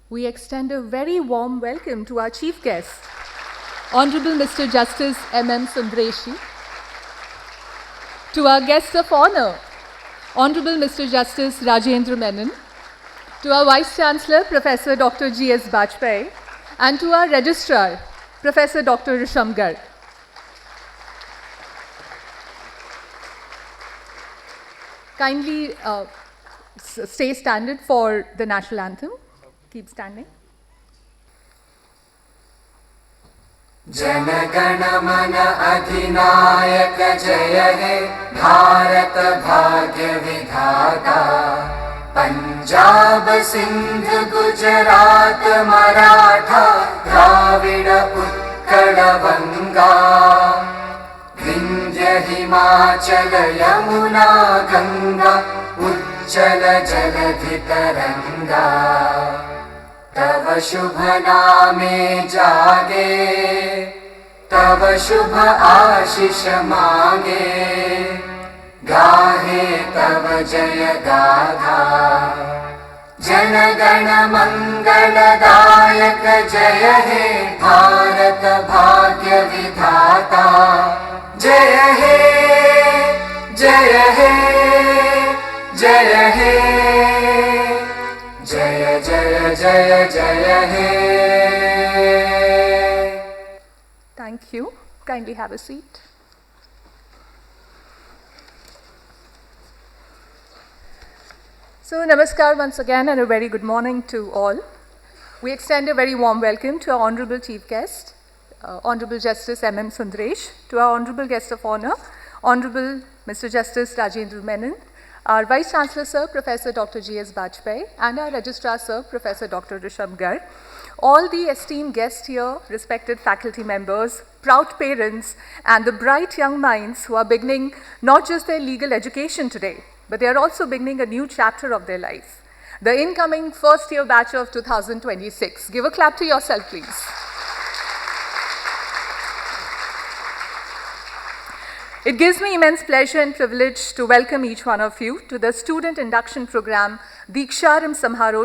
We extend a very warm welcome to our chief guest, Honorable Mr. Justice M.M. Sundresh, to our guest of honor, Honorable Mr. Justice Rajendra Menon, to our Vice-Chancellor, Professor Dr. G.S. Bajpai, and to our Registrar, Professor Dr. Rishabh. Kindly stay standing for the National Anthem. Keep standing. Jana Gana मन अधिनायक जय हे भारत भाग्य विधाता पंजाब सिंध गुजरात मराठा द्राविड़ उत्कल बंगा विंध्य हिमाचल यमुना गंगा उच्चल जलधि तरंगा तव शुभ नामे जागे तव शुभ आशीष मांगे गाहे तव जय गाथा जन गण मंगलदायक जय हे भारत भाग्य विधाता जय हे जय हे जय हे जय जय जय जय हे. Thank you. Kindly have a seat. So, namaskar once again and a very good morning to all. We extend a very warm welcome to our Honorable Chief Guest, Honorable Justice M.M. Sundresh, to our Honorable Guest of Honor, Honorable Mr. Justice Rajendra Menon, our Vice-Chancellor, Sir, Professor Dr. G.S. Bajpai, and our Registrar, Sir, Professor Dr. Rishabh. All the esteemed guests here, respected faculty members, proud parents, and the bright young minds who are beginning not just their legal education today, but they are also beginning a new chapter of their life. The incoming first-year batch of 2026. Give a clap to yourself, please. It gives me immense pleasure and privilege to welcome each one of you to the Student Induction Program Deeksharambh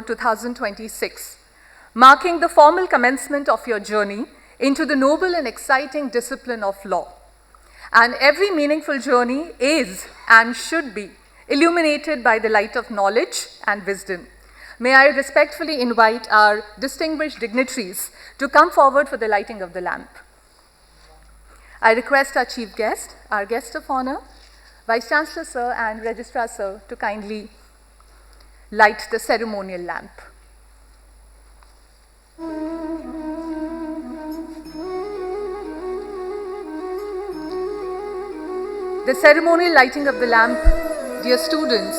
2026, marking the formal commencement of your journey into the noble and exciting discipline of law. And every meaningful journey is and should be illuminated by the light of knowledge and wisdom. May I respectfully invite our distinguished dignitaries to come forward for the lighting of the lamp. I request our chief guest, our guest of honor, Vice-Chancellor Sir and Registrar Sir to kindly light the ceremonial lamp. The ceremonial lighting of the lamp, dear students,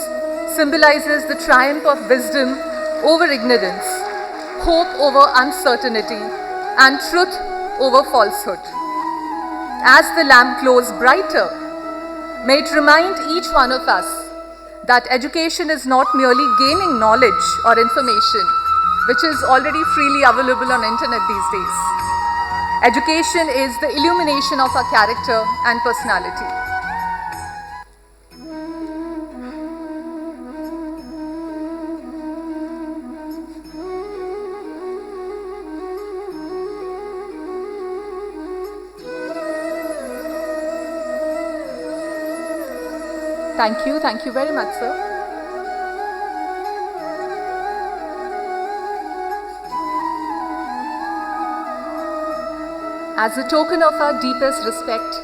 symbolizes the triumph of wisdom over ignorance, hope over uncertainty, and truth over falsehood. As the lamp glows brighter, may it remind each one of us that education is not merely gaining knowledge or information, which is already freely available on internet these days. Education is the illumination of our character and personality. Thank you very much, sir. As a token of our deepest respect,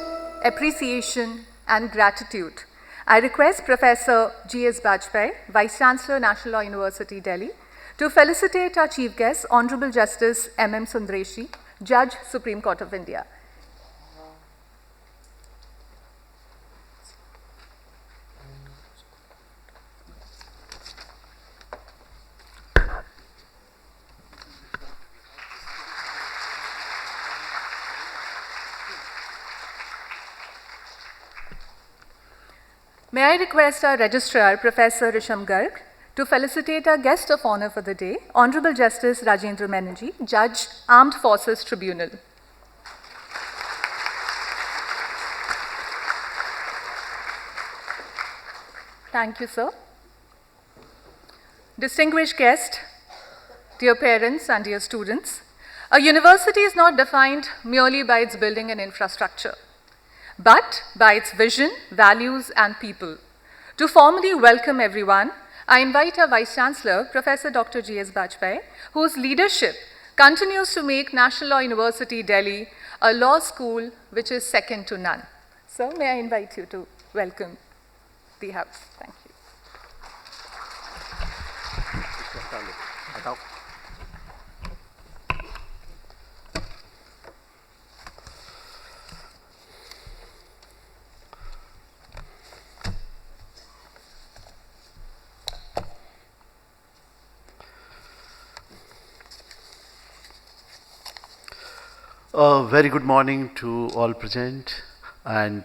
appreciation, and gratitude, I request Professor G.S. Bajpai, Vice-Chancellor, National Law University, Delhi, to felicitate our Chief Guest, Honorable Justice M.M. Sundresh, Judge, Supreme Court of India. May I request our Registrar, Professor Rishabh, to felicitate our guest of honor for the day, Honorable Justice Rajendra Menon, Judge, Armed Forces Tribunal. Thank you, sir. Distinguished guest, dear parents and dear students, a university is not defined merely by its building and infrastructure, but by its vision, values, and people. To formally welcome everyone, I invite our Vice-Chancellor, Professor Dr. G.S. Bajpai, whose leadership continues to make National Law University, Delhi, a law school which is second to none. So, may I invite you to welcome the House. Thank you. Very good morning to all present, and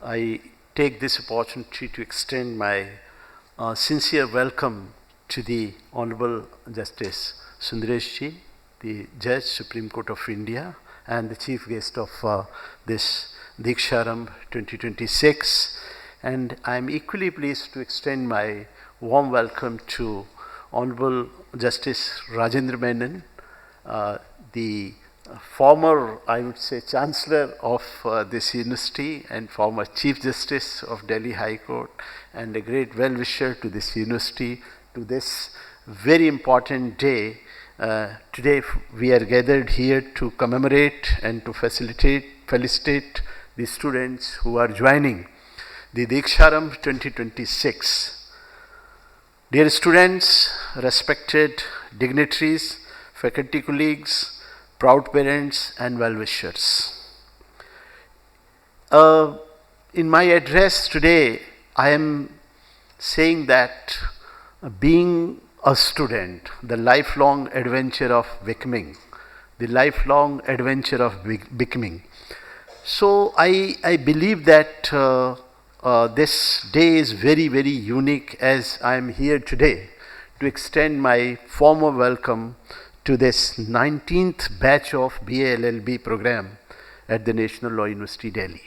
I take this opportunity to extend my sincere welcome to the Honorable Justice Sundresh ji, the Judge, Supreme Court of India, and the Chief Guest of this Deeksharambh 2026. And I am equally pleased to extend my warm welcome to Honorable Justice Rajendra Menon, the former, I would say, Chancellor of this university and former Chief Justice of Delhi High Court, and a great well-wisher to this university, to this very important day. Today we are gathered here to commemorate and to felicitate the students who are joining the Deeksharambh 2026. Dear students, respected dignitaries, faculty colleagues, proud parents and well-wishers. In my address today, I am saying that being a student, the lifelong adventure of becoming, the lifelong adventure of becoming. So I believe that this day is very, very unique, as I am here today to extend my formal welcome to this 19th batch of BA LL.B program at the National Law University, Delhi.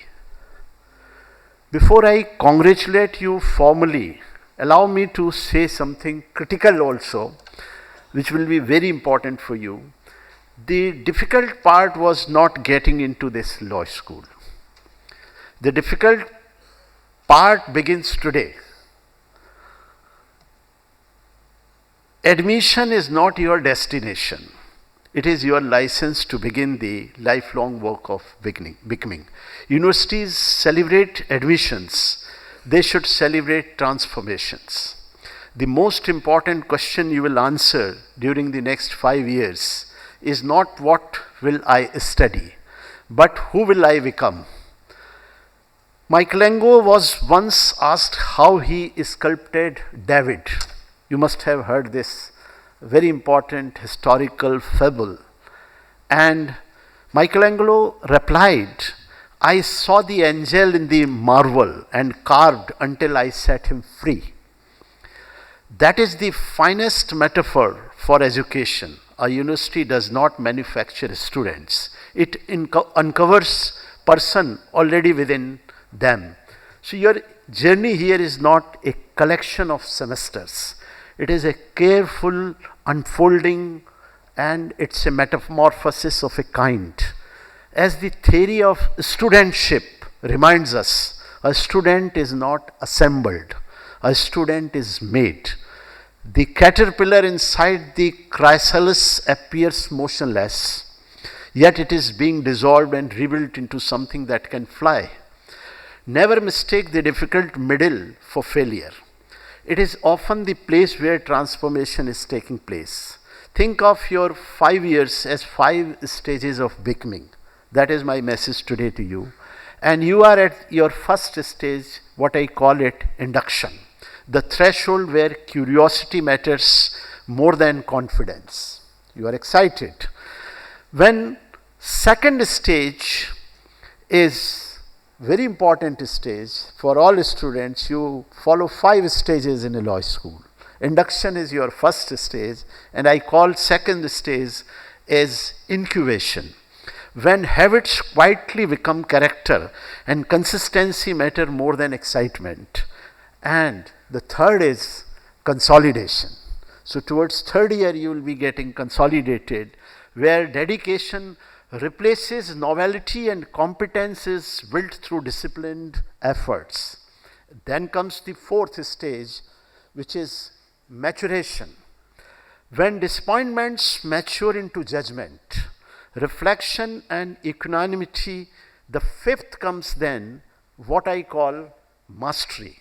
Before I congratulate you formally, allow me to say something critical also, which will be very important for you. The difficult part was not getting into this law school. The difficult part begins today. Admission is not your destination. It is your license to begin the lifelong work of becoming. Universities celebrate admissions. They should celebrate transformations. The most important question you will answer during the next 5 years is not what will I study, but who will I become. Michelangelo was once asked how he sculpted David. You must have heard this very important historical fable. And Michelangelo replied, I saw the angel in the marble and carved until I set him free. That is the finest metaphor for education. A university does not manufacture students. It uncovers person already within them. So your journey here is not a collection of semesters. It is a careful unfolding, and it's a metamorphosis of a kind. As the theory of studentship reminds us, a student is not assembled, a student is made. The caterpillar inside the chrysalis appears motionless, yet it is being dissolved and rebuilt into something that can fly. Never mistake the difficult middle for failure. It is often the place where transformation is taking place. Think of your 5 years as 5 stages of becoming. That is my message today to you. And you are at your first stage, what I call it, induction. The threshold where curiosity matters more than confidence. You are excited. When second stage is very important stage for all students. You follow 5 stages in a law school. Induction is your first stage, and I call second stage as incubation. When habits quietly become character and consistency matter more than excitement. And the third is consolidation. So towards third year, you will be getting consolidated, where dedication replaces novelty and competence is built through disciplined efforts. Then comes the fourth stage, which is maturation. When disappointments mature into judgment, reflection and equanimity, the fifth comes then what I call mastery.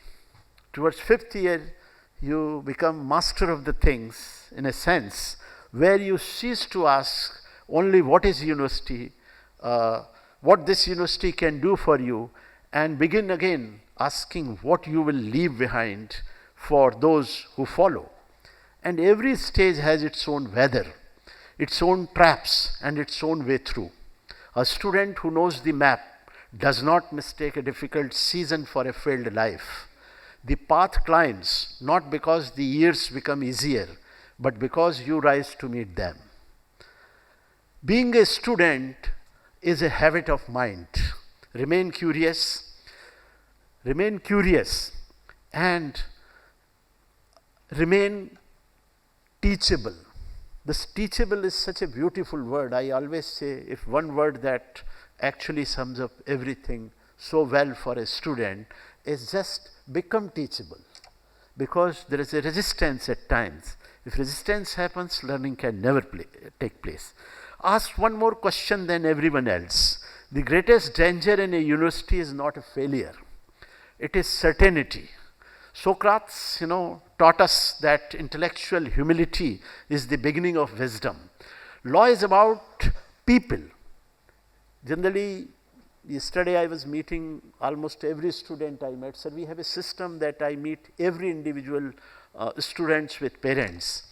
Towards fifth year, you become master of the things in a sense, where you cease to ask only what is university, what this university can do for you, and begin again asking what you will leave behind for those who follow. And every stage has its own weather, its own traps, and its own way through. A student who knows the map does not mistake a difficult season for a failed life. The path climbs not because the years become easier, but because you rise to meet them. Being a student is a habit of mind. Remain curious, and remain teachable. This teachable is such a beautiful word. I always say, if one word that actually sums up everything so well for a student is just become teachable, because there is a resistance at times. If resistance happens, learning can never take place. Ask one more question than everyone else. The greatest danger in a university is not a failure, it is certainty. Socrates, taught us that intellectual humility is the beginning of wisdom. Law is about people. Generally, yesterday I was meeting almost every student I met. Sir, we have a system that I meet every individual students with parents.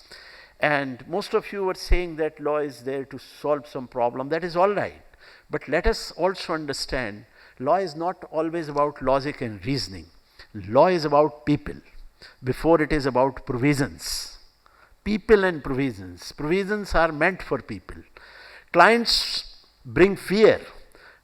And most of you were saying that law is there to solve some problem. That is all right. But let us also understand, law is not always about logic and reasoning. Law is about people before it is about provisions. People and provisions. Provisions are meant for people. Clients bring fear.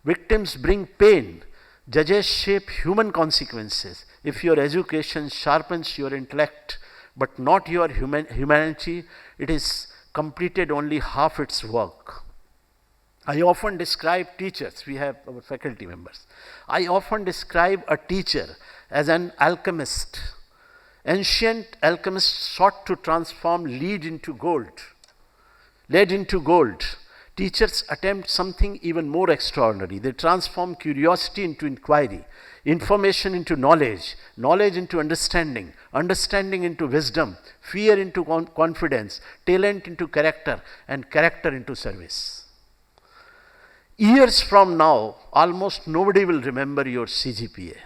Victims bring pain. Judges shape human consequences. If your education sharpens your intellect but not your humanity, it is completed only half its work. I often describe teachers, we have our faculty members. I often describe a teacher as an alchemist. Ancient alchemists sought to transform lead into gold. Teachers attempt something even more extraordinary. They transform curiosity into inquiry, information into knowledge, knowledge into understanding, understanding into wisdom, fear into confidence, talent into character, and character into service. Years from now, almost nobody will remember your CGPA.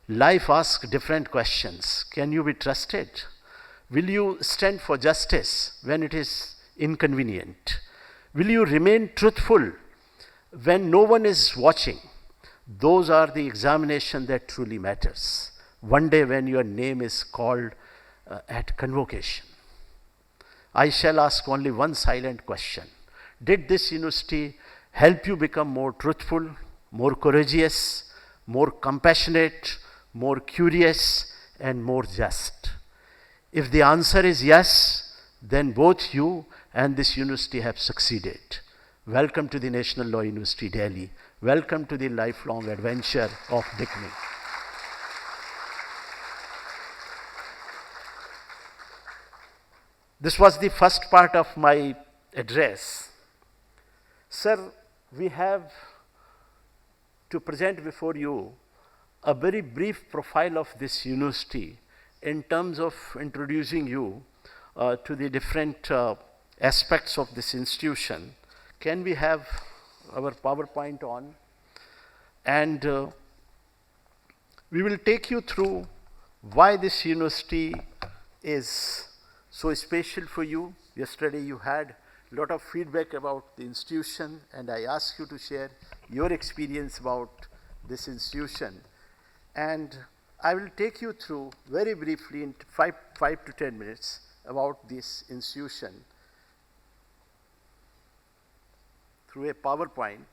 Life asks different questions. Can you be trusted? Will you stand for justice when it is inconvenient? Will you remain truthful when no one is watching? Those are the examination that truly matters. One day when your name is called at convocation, I shall ask only one silent question. Did this university help you become more truthful, more courageous, more compassionate, more curious, and more just? If the answer is yes, then both you and this university have succeeded. Welcome to the National Law University, Delhi. Welcome to the lifelong adventure of becoming. This was the first part of my address. Sir, we have to present before you a very brief profile of this university in terms of introducing you to the different aspects of this institution. Can we have our PowerPoint on? And we will take you through why this university is so special for you. Yesterday you had a lot of feedback about the institution, and I asked you to share your experience about this institution. And I will take you through very briefly in 5 to 10 minutes about this institution through a PowerPoint.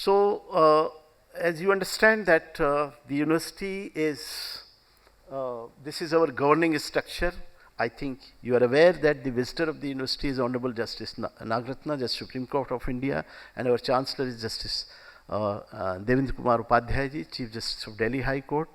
So, as you understand that the university is, this is our governing structure. I think you are aware that the visitor of the university is Honorable Justice Nagratna, Justice Supreme Court of India, and our Chancellor is Justice Devendra Kumar Upadhyay ji, Chief Justice of Delhi High Court.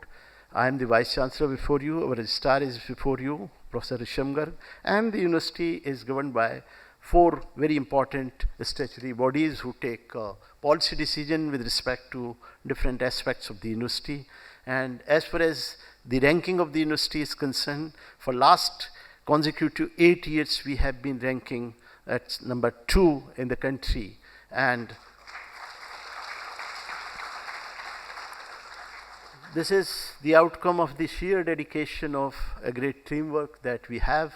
I am the Vice-Chancellor before you, our Registrar is before you, Professor Rishamgar, and the university is governed by 4 very important statutory bodies who take policy decision with respect to different aspects of the university. And as far as the ranking of the university is concerned, for last consecutive 8 years we have been ranking at number 2 in the country. And this is the outcome of the sheer dedication of a great teamwork that we have,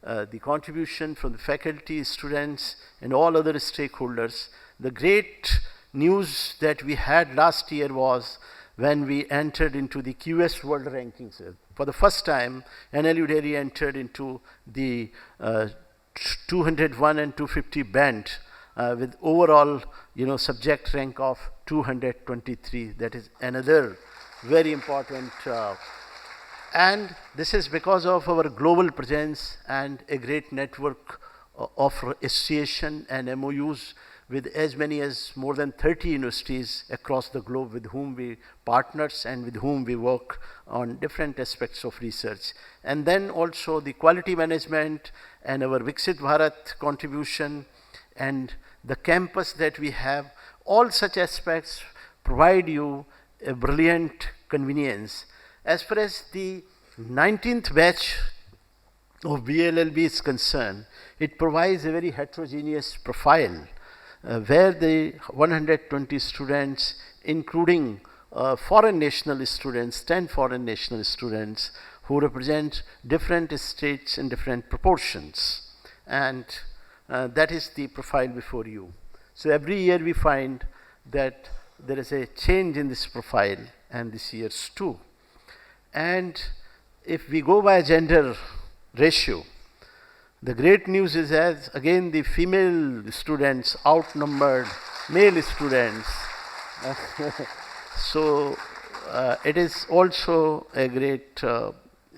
the contribution from the faculty, students, and all other stakeholders. The great news that we had last year was when we entered into the QS World Rankings. For the first time, NLU Delhi entered into the 201 and 250 band with overall, subject rank of 223. That is another very important, and this is because of our global presence and a great network of association and MOUs with as many as more than 30 universities across the globe with whom we partners and with whom we work on different aspects of research. And then also the quality management and our Viksit Bharat contribution and the campus that we have, all such aspects provide you a brilliant convenience. As far as the 19th batch of LL.B is concerned, it provides a very heterogeneous profile where the 120 students, including foreign national students, 10 foreign national students who represent different states in different proportions. And that is the profile before you. So every year we find that there is a change in this profile, and this year's too. And if we go by gender ratio, the great news is as again the female students outnumbered male students. So it is also a great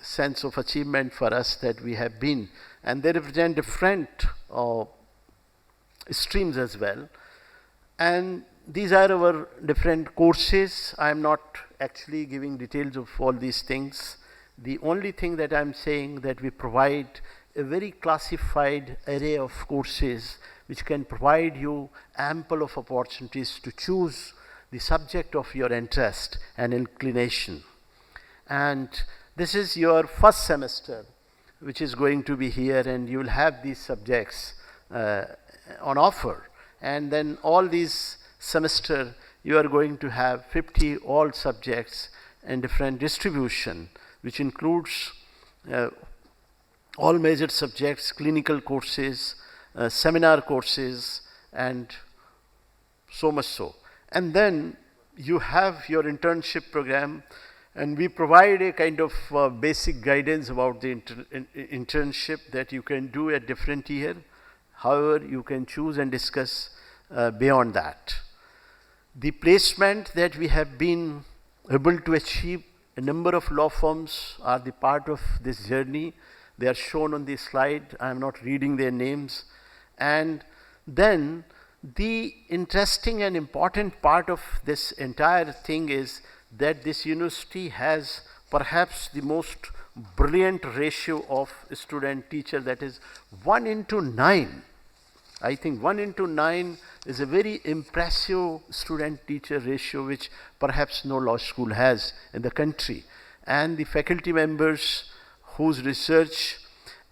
sense of achievement for us that we have been, and they represent different streams as well. And these are our different courses. I am not actually giving details of all these things. The only thing that I am saying that we provide a very classified array of courses which can provide you ample of opportunities to choose the subject of your interest and inclination. And this is your first semester which is going to be here, and you will have these subjects on offer. And then all these semester you are going to have 50 all subjects and different distribution, which includes all major subjects, clinical courses, seminar courses, and so much so. And then you have your internship program, and we provide a kind of basic guidance about the internship that you can do at different year. However, you can choose and discuss beyond that. The placement that we have been able to achieve, a number of law firms are the part of this journey. They are shown on this slide. I am not reading their names. And then the interesting and important part of this entire thing is that this university has perhaps the most brilliant ratio of student-teacher, that is 1:9. I think 1:9 is a very impressive student-teacher ratio which perhaps no law school has in the country. And the faculty members whose research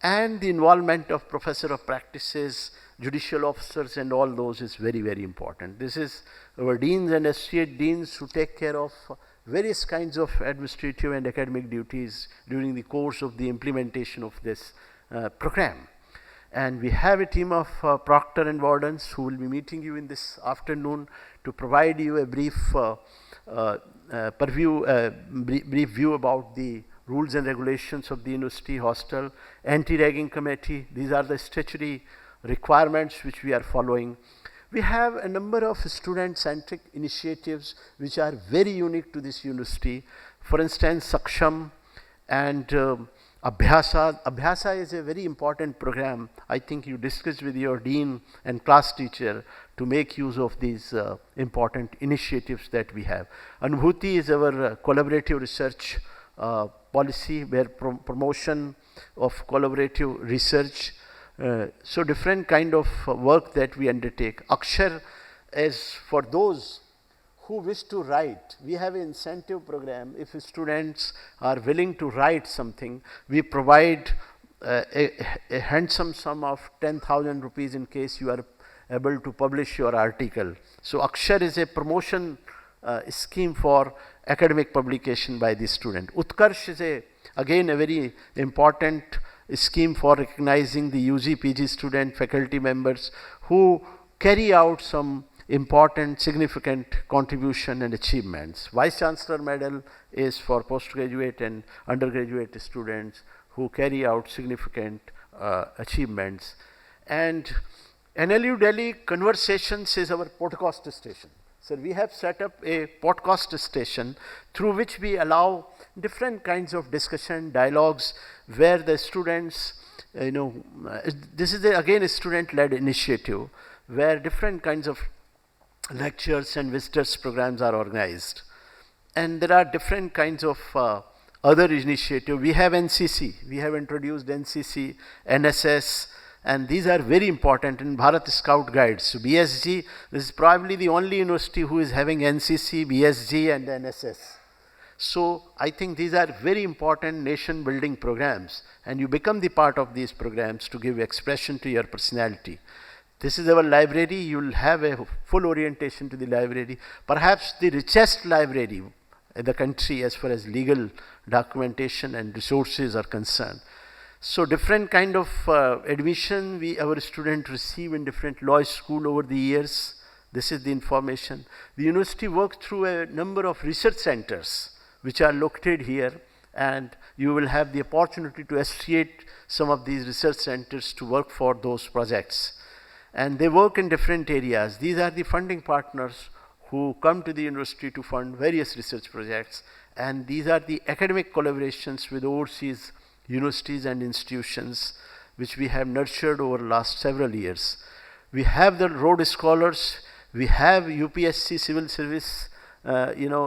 and the involvement of professor of practices, judicial officers, and all those is very, very important. This is our deans and associate deans who take care of various kinds of administrative and academic duties during the course of the implementation of this program. And we have a team of proctor and wardens who will be meeting you in this afternoon to provide you a brief brief view about the rules and regulations of the university hostel, anti-ragging committee. These are the statutory requirements which we are following. We have a number of student-centric initiatives which are very unique to this university. For instance, Saksham and Abhyasa. Abhyasa is a very important program. I think you discussed with your dean and class teacher to make use of these important initiatives that we have. Anubhuti is our collaborative research policy where promotion of collaborative research. So different kind of work that we undertake. Akshar is for those who wish to write. We have an incentive program. If students are willing to write something, we provide a handsome sum of 10,000 rupees in case you are able to publish your article. So Akshar is a promotion scheme for academic publication by the student. Utkarsh is again a very important scheme for recognizing the UG, PG student faculty members who carry out some important, significant contribution and achievements. Vice-Chancellor medal is for postgraduate and undergraduate students who carry out significant achievements. And NLU Delhi Conversations is our podcast station. So we have set up a podcast station through which we allow different kinds of discussion, dialogues, where the students, this is again a student-led initiative, where different kinds of lectures and visitors programs are organized. And there are different kinds of other initiatives. We have NCC, we have introduced NCC, NSS, and these are very important in Bharat Scout Guides. So BSG, this is probably the only university who is having NCC, BSG and NSS. So I think these are very important nation building programs, and you become the part of these programs to give expression to your personality. This is our library. You will have a full orientation to the library, perhaps the richest library in the country as far as legal documentation and resources are concerned. So different kind of admission our students receive in different law school over the years. This is the information. The university works through a number of research centers which are located here, and you will have the opportunity to associate some of these research centers to work for those projects. And they work in different areas. These are the funding partners who come to the university to fund various research projects, and these are the academic collaborations with overseas universities and institutions which we have nurtured over the last several years. We have the Rhodes Scholars, we have UPSC civil service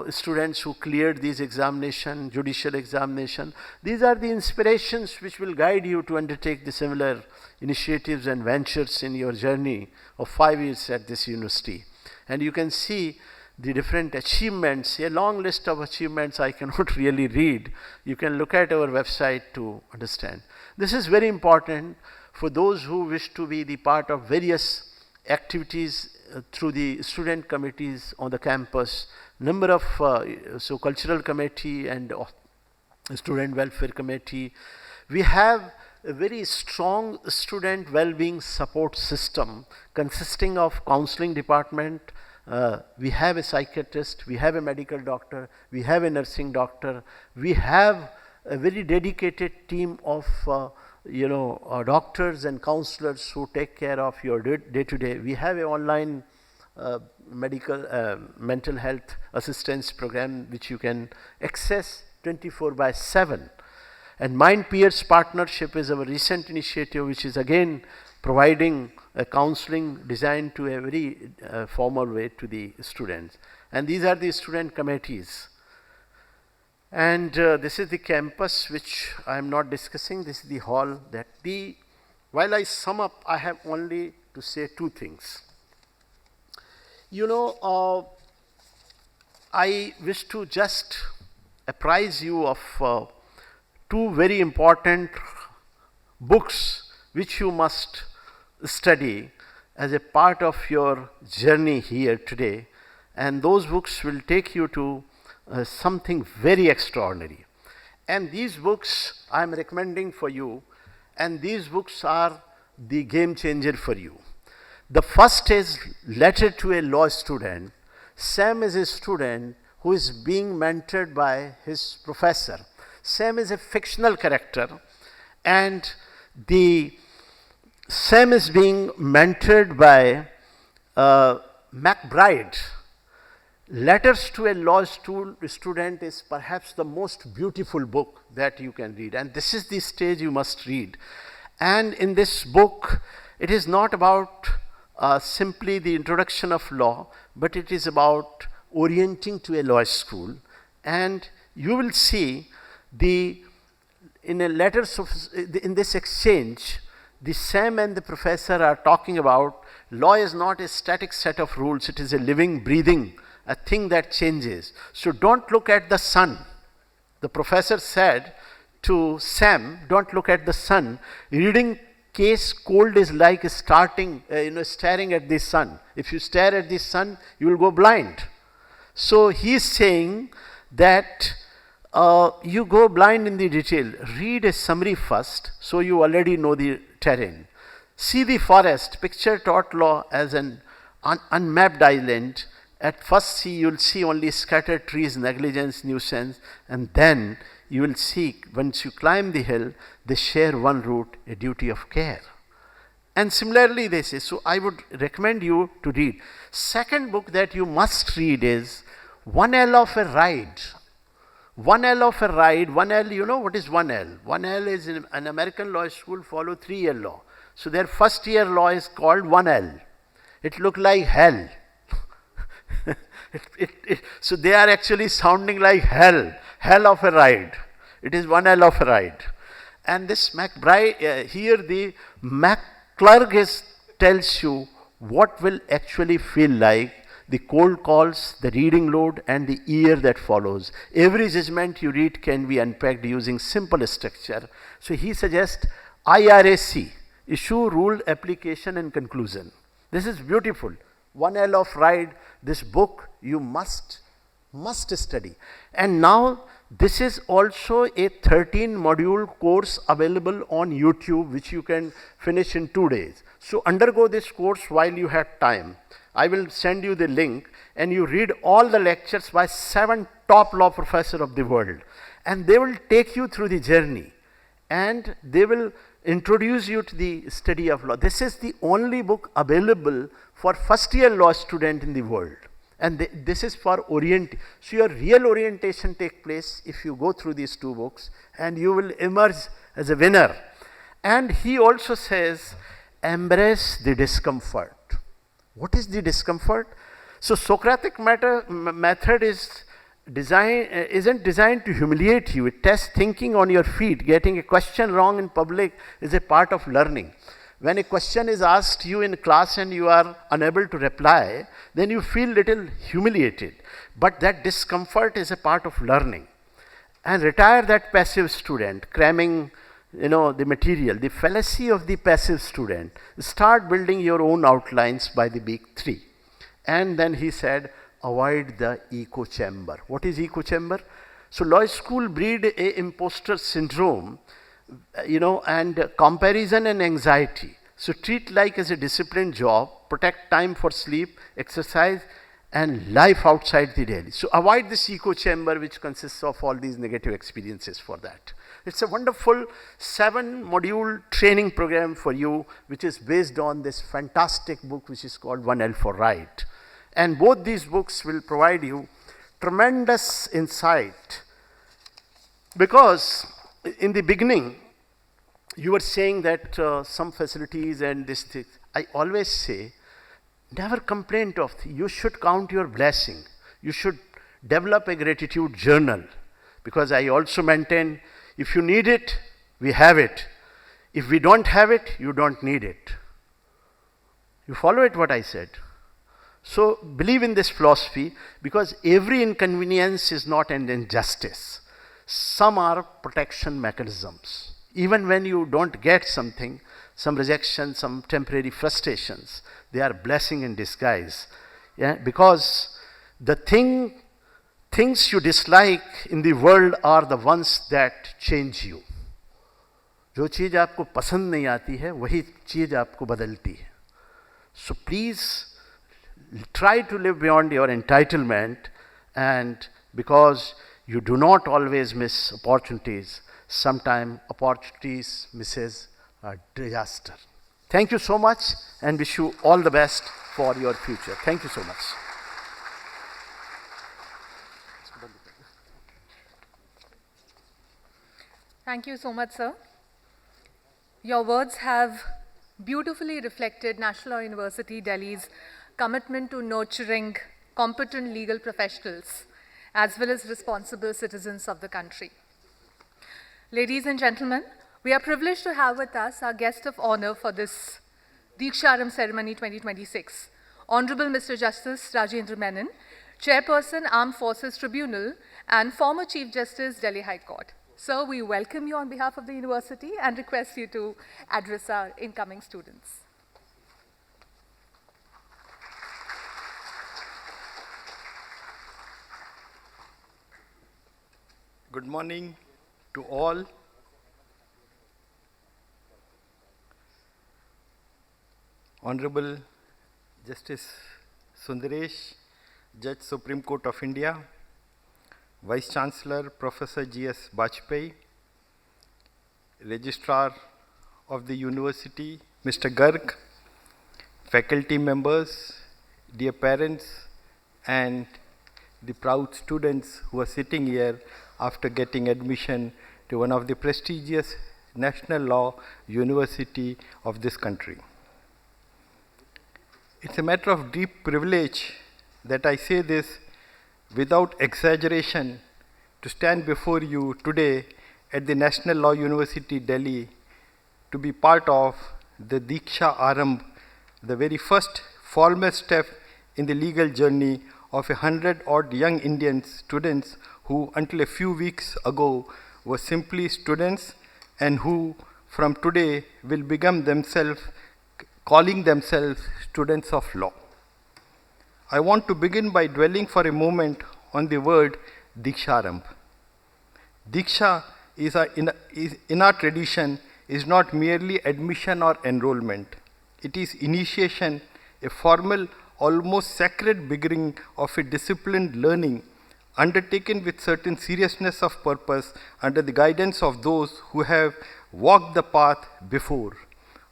students who cleared these examination, judicial examination. These are the inspirations which will guide you to undertake the similar initiatives and ventures in your journey of 5 years at this university. And you can see the different achievements, a long list of achievements I cannot really read. You can look at our website to understand. This is very important for those who wish to be the part of various activities through the student committees on the campus. Number of cultural committee and student welfare committee. We have a very strong student well-being support system consisting of counseling department. We have a psychiatrist, we have a medical doctor, we have a nursing doctor, we have a very dedicated team of doctors and counselors who take care of your day-to-day. We have an online mental health assistance program which you can access 24/7. And Mind Peers Partnership is our recent initiative, which is again providing a counseling designed to a very formal way to the students. And these are the student committees. And this is the campus which I am not discussing. This is the hall. While I sum up, I have only to say two things. I wish to just apprise you of two very important books which you must study as a part of your journey here today, and those books will take you to something very extraordinary. And these books I am recommending for you, and these books are the game changer for you. The first is Letter to a Law Student. Sam is a student who is being mentored by his professor. Sam is a fictional character, and Sam is being mentored by McBride, Letters to a Law Student is perhaps the most beautiful book that you can read, and this is the stage you must read. And in this book, it is not about simply the introduction of law, but it is about orienting to a law school. And you will see in this exchange, the Sam and the professor are talking about law is not a static set of rules, it is a living, breathing, a thing that changes. So don't look at the sun. The professor said to Sam, don't look at the sun. Reading case cold is like staring at the sun. If you stare at the sun, you will go blind. So he is saying that you go blind in the detail. Read a summary first, so you already know the terrain. See the forest. Picture tort law as an unmapped island. At first see, you will see only scattered trees, negligence, nuisance, and then you will see, once you climb the hill, they share one root, a duty of care. And similarly they say, so I would recommend you to read. Second book that you must read is 1L of a Ride. 1L of a Ride, 1L, you know what is 1L? 1L is in an American law school follow 3-year law. So their first year law is called 1L. It looked like hell. So they are actually sounding like hell of a ride. It is 1L of a ride. And this McBride, here the McClurg tells you what will actually feel like, the cold calls, the reading load, and the ear that follows. Every judgment you read can be unpacked using simple structure. So he suggests IRAC, Issue, Rule, Application, and Conclusion. This is beautiful. 1L of Ride, this book you must study. And now this is also a 13 module course available on YouTube, which you can finish in 2 days. So undergo this course while you have time. I will send you the link, and you read all the lectures by 7 top law professors of the world, and they will take you through the journey, and they will introduce you to the study of law. This is the only book available for first year law student in the world, and this is for so your real orientation take place if you go through these 2 books, and you will emerge as a winner. And he also says, embrace the discomfort. What is the discomfort? So Socratic method isn't designed to humiliate you. It tests thinking on your feet. Getting a question wrong in public is a part of learning. When a question is asked you in class and you are unable to reply, then you feel little humiliated. But that discomfort is a part of learning. And retire that passive student, cramming the material, the fallacy of the passive student. Start building your own outlines by the big 3. And then he said, avoid the echo chamber. What is echo chamber? So law school breed a imposter syndrome, and comparison and anxiety. So treat like as a disciplined job, protect time for sleep, exercise, and life outside the daily. So avoid this echo chamber, which consists of all these negative experiences for that. It's a wonderful 7-module training program for you, which is based on this fantastic book, which is called 1L for Right. And both these books will provide you tremendous insight, because in the beginning, you were saying that some facilities and this thing. I always say, never complain of. You should count your blessing. You should develop a gratitude journal, because I also maintain, if you need it, we have it. If we don't have it, you don't need it. You follow it what I said? So believe in this philosophy, because every inconvenience is not an injustice. Some are protection mechanisms. Even when you don't get something, some rejection, some temporary frustrations, they are blessing in disguise. Yeah? Because the things you dislike in the world are the ones that change you. जो चीज़ आपको पसंद नहीं आती है, वही चीज़ आपको बदलती है. So please try to live beyond your entitlement, and because you do not always miss opportunities, sometimes opportunities misses a disaster. Thank you so much and wish you all the best for your future. Thank you so much. Thank you so much, sir. Your words have beautifully reflected National Law University Delhi's commitment to nurturing competent legal professionals as well as responsible citizens of the country. Ladies and gentlemen, we are privileged to have with us our guest of honor for this Deeksharambh ceremony 2026, Honorable Mr. Justice Rajendra Menon, Chairperson, Armed Forces Tribunal and former Chief Justice, Delhi High Court. Sir, we welcome you on behalf of the university and request you to address our incoming students. Good morning to all. Honorable Justice Sundresh, Judge Supreme Court of India, Vice-Chancellor Professor G.S. Bajpai, Registrar of the University, Mr. Garg, faculty members, dear parents, and the proud students who are sitting here after getting admission to one of the prestigious national law university of this country. It's a matter of deep privilege that I say this without exaggeration to stand before you today at the National Law University Delhi to be part of the Deeksharambh, the very first formal step in the legal journey of 100-odd young Indian students who until a few weeks ago were simply students and who from today will become themselves, calling themselves students of law. I want to begin by dwelling for a moment on the word Deeksharambh. Deeksha is in our tradition is not merely admission or enrollment. It is initiation, a formal, almost sacred beginning of a disciplined learning undertaken with certain seriousness of purpose under the guidance of those who have walked the path before.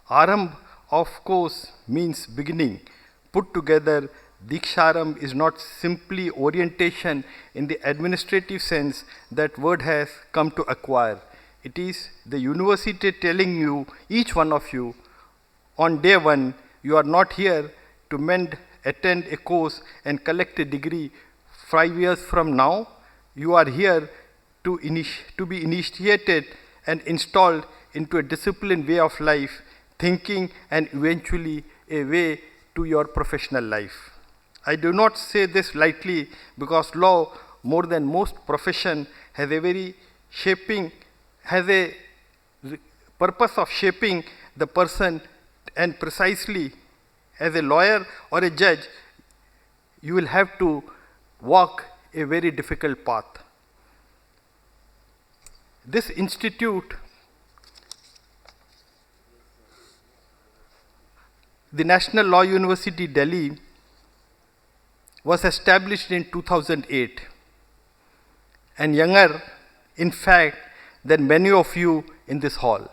Arambh, of course, means beginning. Put together, Deeksharambh is not simply orientation in the administrative sense that word has come to acquire. It is the university telling you, each one of you, on day one, you are not here to attend a course and collect a degree 5 years from now. You are here to be initiated and installed into a disciplined way of life, thinking and eventually a way to your professional life. I do not say this lightly because law, more than most profession, has a purpose of shaping the person, and precisely as a lawyer or a judge, you will have to walk a very difficult path. This institute, the National Law University Delhi, was established in 2008 and younger, in fact, than many of you in this hall.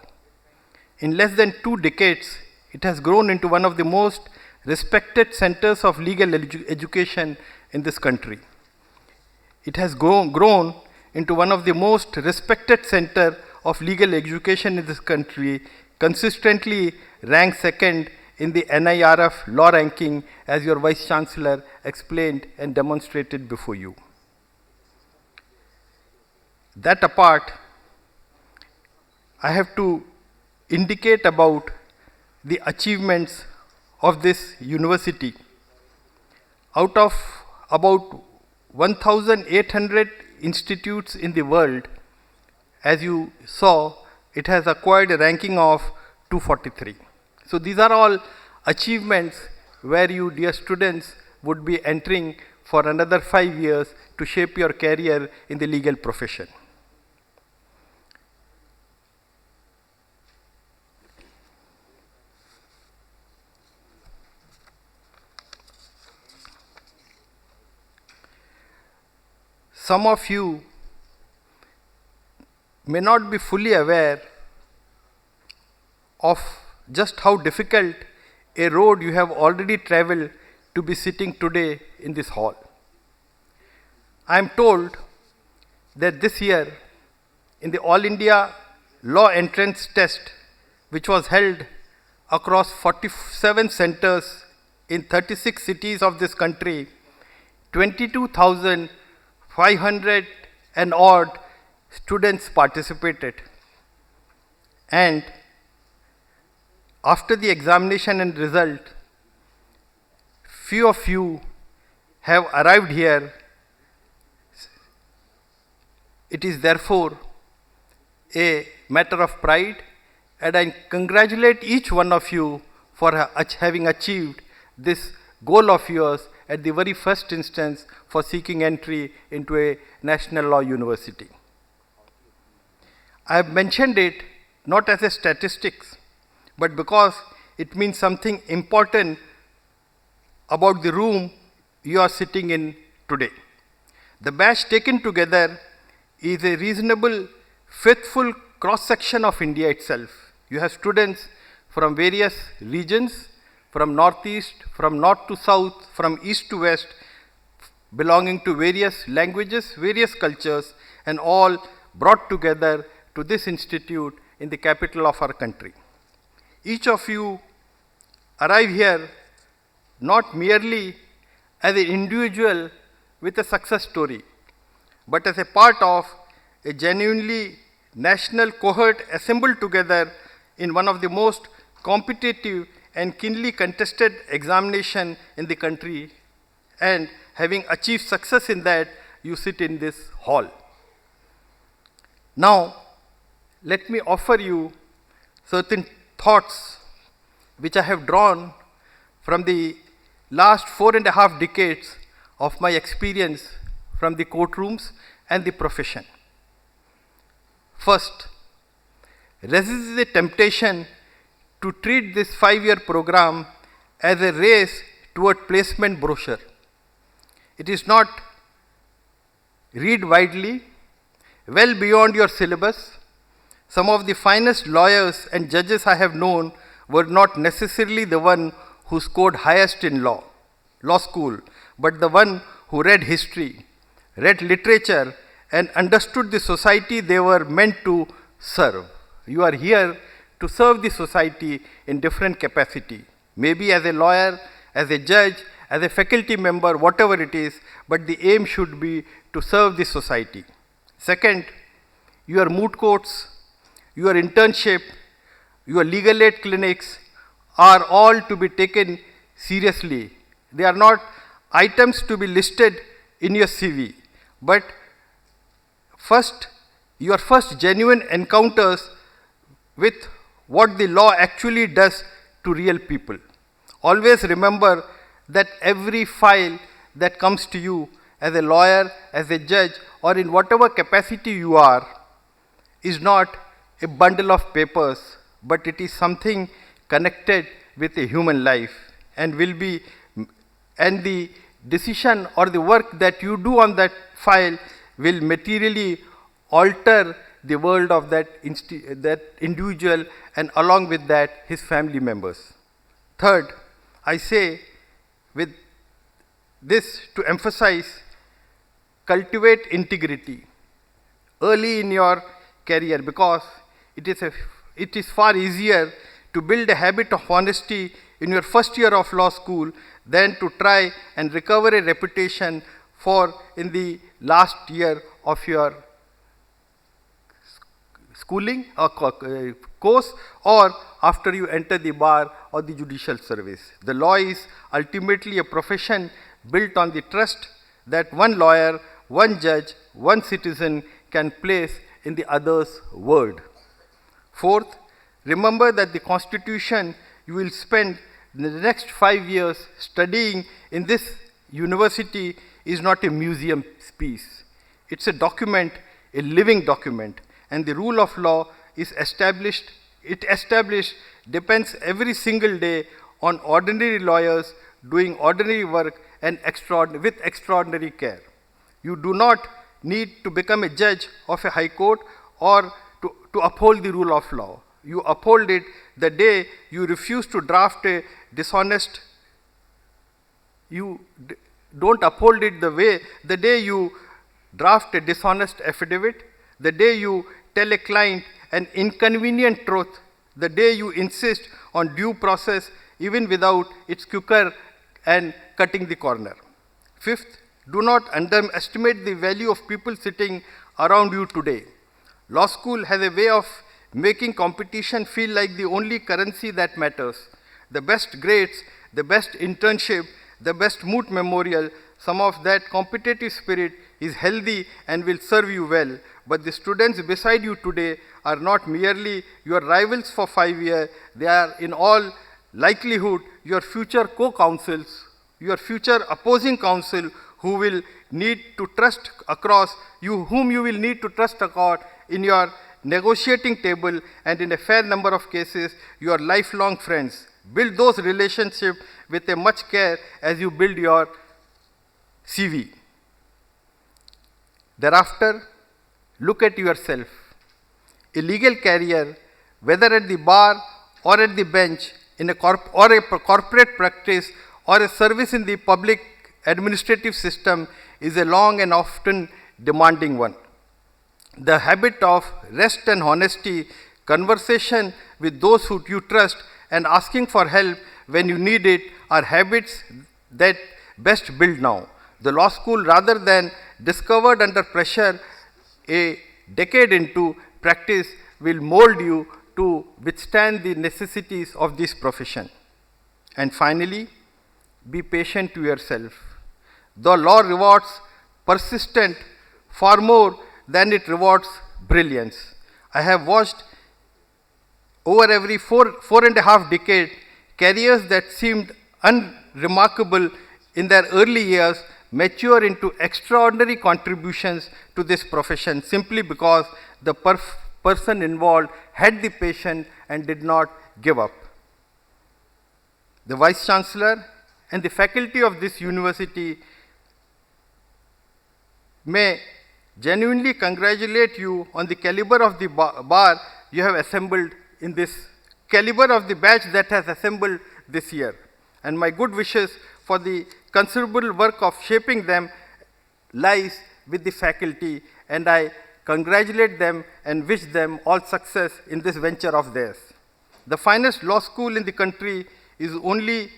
In less than 2 decades, it has grown into one of the most respected centers of legal education in this country. It has grown into one of the most respected centers of legal education in this country, consistently ranked second in the NIRF law ranking, as your Vice-Chancellor explained and demonstrated before you. That apart, I have to indicate about the achievements of this university. Out of about 1,800 institutes in the world, as you saw, it has acquired a ranking of 243. So these are all achievements where you, dear students, would be entering for another 5 years to shape your career in the legal profession. Some of you may not be fully aware of just how difficult a road you have already traveled to be sitting today in this hall. I am told that this year, in the All India Law Entrance Test, which was held across 47 centers in 36 cities of this country, 22,500 and odd students participated. And after the examination and result, few of you have arrived here. It is therefore a matter of pride, and I congratulate each one of you for having achieved this goal of yours at the very first instance for seeking entry into a national law university. I have mentioned it not as a statistics, but because it means something important about the room you are sitting in today. The batch taken together is a reasonable, faithful cross-section of India itself. You have students from various regions, from northeast, from north to south, from east to west, belonging to various languages, various cultures, and all brought together to this institute in the capital of our country. Each of you arrive here not merely as an individual with a success story, but as a part of a genuinely national cohort assembled together in one of the most competitive and keenly contested examination in the country, and having achieved success in that, you sit in this hall. Now, let me offer you certain thoughts which I have drawn from the last 4.5 decades of my experience from the courtrooms and the profession. First, resist the temptation to treat this 5-year program as a race toward placement brochure. It is not. Read widely, well beyond your syllabus. Some of the finest lawyers and judges I have known were not necessarily the one who scored highest in law school, but the one who read history, read literature, and understood the society they were meant to serve. You are here to serve the society in different capacity, maybe as a lawyer, as a judge, as a faculty member, whatever it is, but the aim should be to serve the society. Second, your moot courts, your internship, your legal aid clinics are all to be taken seriously. They are not items to be listed in your CV, but your first genuine encounters with what the law actually does to real people. Always remember that every file that comes to you as a lawyer, as a judge, or in whatever capacity you are, is not a bundle of papers, but it is something connected with a human life, and the decision or the work that you do on that file will materially alter the world of that individual, and along with that, his family members. Third, I say with this to emphasize, cultivate integrity early in your career, because it is far easier to build a habit of honesty in your first year of law school than to try and recover a reputation in the last year of your schooling or course, or after you enter the bar or the judicial service. The law is ultimately a profession built on the trust that one lawyer, one judge, one citizen can place in the other's word. Fourth, remember that the Constitution you will spend the next 5 years studying in this university is not a museum piece. It's a document, a living document, and the rule of law is established. Depends every single day on ordinary lawyers doing ordinary work and with extraordinary care. You do not need to become a judge of a high court or to uphold the rule of law. you uphold it. The day you refuse to draft a dishonest, don't uphold it the day you draft a dishonest affidavit, the day you tell a client an inconvenient truth, the day you insist on due process even without its quicker and cutting the corner. Fifth, do not underestimate the value of people sitting around you today. Law school has a way of making competition feel like the only currency that matters. The best grades, the best internship, the best moot memorial, some of that competitive spirit is healthy and will serve you well. But the students beside you today are not merely your rivals for 5 years, they are in all likelihood your future co-counsels, your future opposing counsel who will need to trust across you, whom you will need to trust across in your negotiating table, and in a fair number of cases, your lifelong friends. Build those relationships with a much care as you build your CV. Thereafter, look at yourself. A legal career, whether at the bar or at the bench, in a corporate practice or a service in the public administrative system, is a long and often demanding one. The habit of rest and honesty, conversation with those who you trust, and asking for help when you need it are habits that best build now. The law school, rather than discovered under pressure a decade into practice, will mold you to withstand the necessities of this profession. And finally, be patient to yourself. The law rewards persistence far more than it rewards brilliance. I have watched over every four and a half decades, careers that seemed unremarkable in their early years mature into extraordinary contributions to this profession simply because the person involved had the patience and did not give up. The Vice-Chancellor and the faculty of this university may genuinely congratulate you on the caliber of the bar you have assembled in this, caliber of the batch that has assembled this year. And my good wishes for the considerable work of shaping them lies with the faculty, and I congratulate them and wish them all success in this venture of theirs. The finest law school in the country is only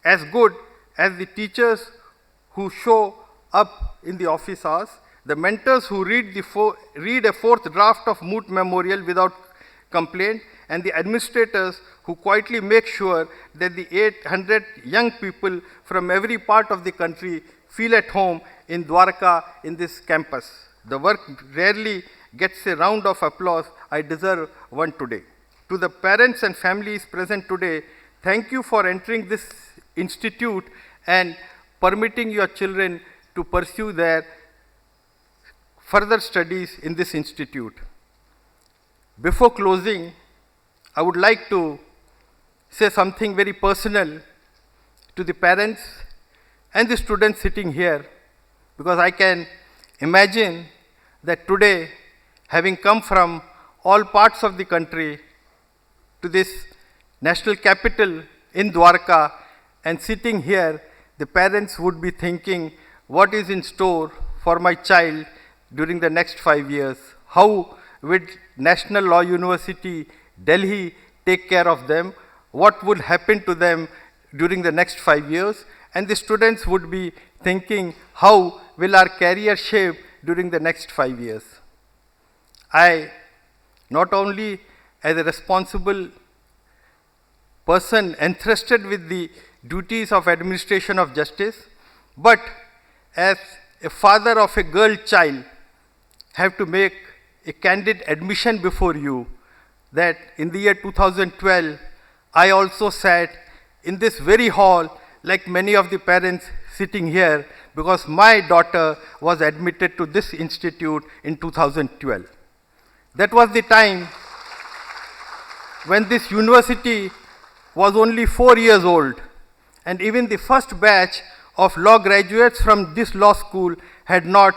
as good as the teachers who show up in the office hours, the mentors who read a fourth draft of moot memorial without complaint, and the administrators who quietly make sure that the 800 young people from every part of the country feel at home in Dwarka in this campus. The work rarely gets a round of applause. I deserve one today. To the parents and families present today, thank you for entering this institute and permitting your children to pursue their further studies in this institute. Before closing, I would like to say something very personal to the parents and the students sitting here, because I can imagine that today, having come from all parts of the country to this national capital in Dwarka and sitting here, the parents would be thinking, what is in store for my child during the next 5 years? How would National Law University, Delhi, take care of them? What would happen to them during the next 5 years? And the students would be thinking, how will our career shape during the next 5 years? I, not only as a responsible person entrusted with the duties of administration of justice, but as a father of a girl child, have to make a candid admission before you that in the year 2012, I also sat in this very hall like many of the parents sitting here, because my daughter was admitted to this institute in 2012. That was the time when this university was only 4 years old, and even the first batch of law graduates from this law school had not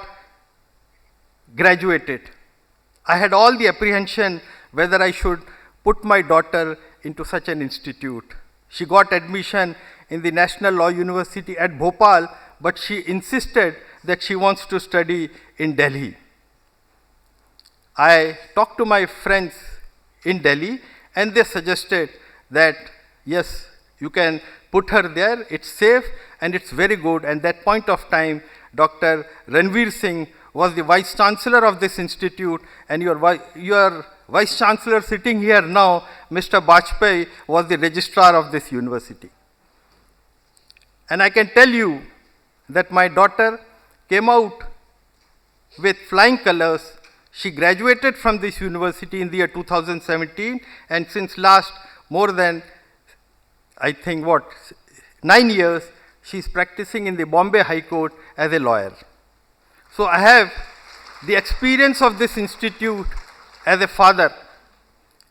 graduated. I had all the apprehension whether I should put my daughter into such an institute. She got admission in the National Law University at Bhopal, but she insisted that she wants to study in Delhi. I talked to my friends in Delhi, and they suggested that, yes, you can put her there, it's safe and it's very good. And that point of time, Dr. Ranveer Singh was the Vice-Chancellor of this institute, and your Vice-Chancellor sitting here now, Mr. Bajpai, was the Registrar of this university. And I can tell you that my daughter came out with flying colors. She graduated from this university in the year 2017, and since last more than, I think, 9 years, she is practicing in the Bombay High Court as a lawyer. So I have the experience of this institute as a father,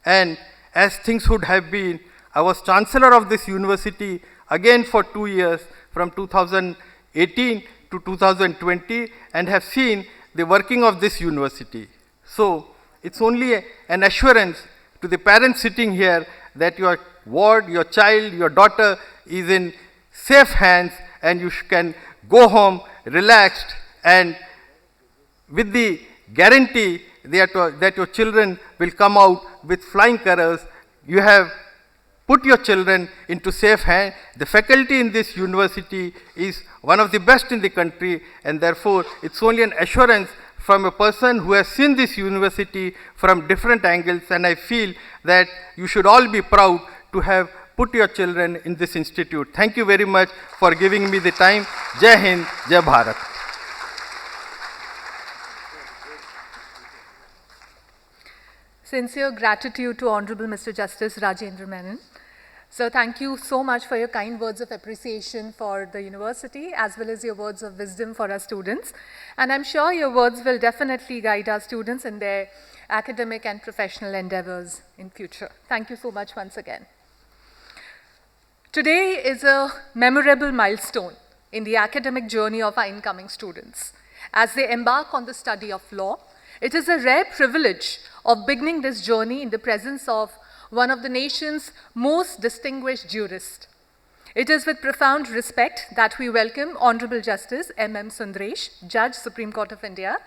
and as things would have been, I was Chancellor of this university again for 2 years, from 2018 to 2020, and have seen the working of this university. So it's only an assurance to the parents sitting here that your ward, your child, your daughter is in safe hands, and you can go home relaxed and with the guarantee that your children will come out with flying colors. You have put your children into safe hands. The faculty in this university is one of the best in the country, and therefore it's only an assurance from a person who has seen this university from different angles, and I feel that you should all be proud to have put your children in this institute. Thank you very much for giving me the time. Jai Hind, Jai Bharat. Sincere gratitude to Honorable Mr. Justice Rajendra Menon. So thank you so much for your kind words of appreciation for the university, as well as your words of wisdom for our students. And I'm sure your words will definitely guide our students in their academic and professional endeavors in future. Thank you so much once again. Today is a memorable milestone in the academic journey of our incoming students. As they embark on the study of law, it is a rare privilege of beginning this journey in the presence of one of the nation's most distinguished jurists. It is with profound respect that we welcome Honorable Justice M.M. Sundresh, Judge, Supreme Court of India,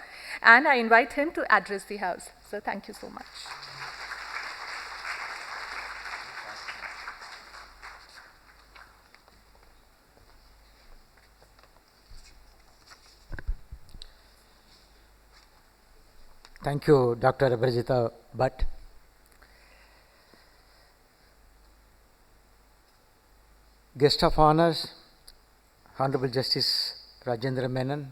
and I invite him to address the House. So thank you so much. Thank you, Dr. Abhijita Bhatt. Guest of honors, Honorable Justice Rajendra Menon,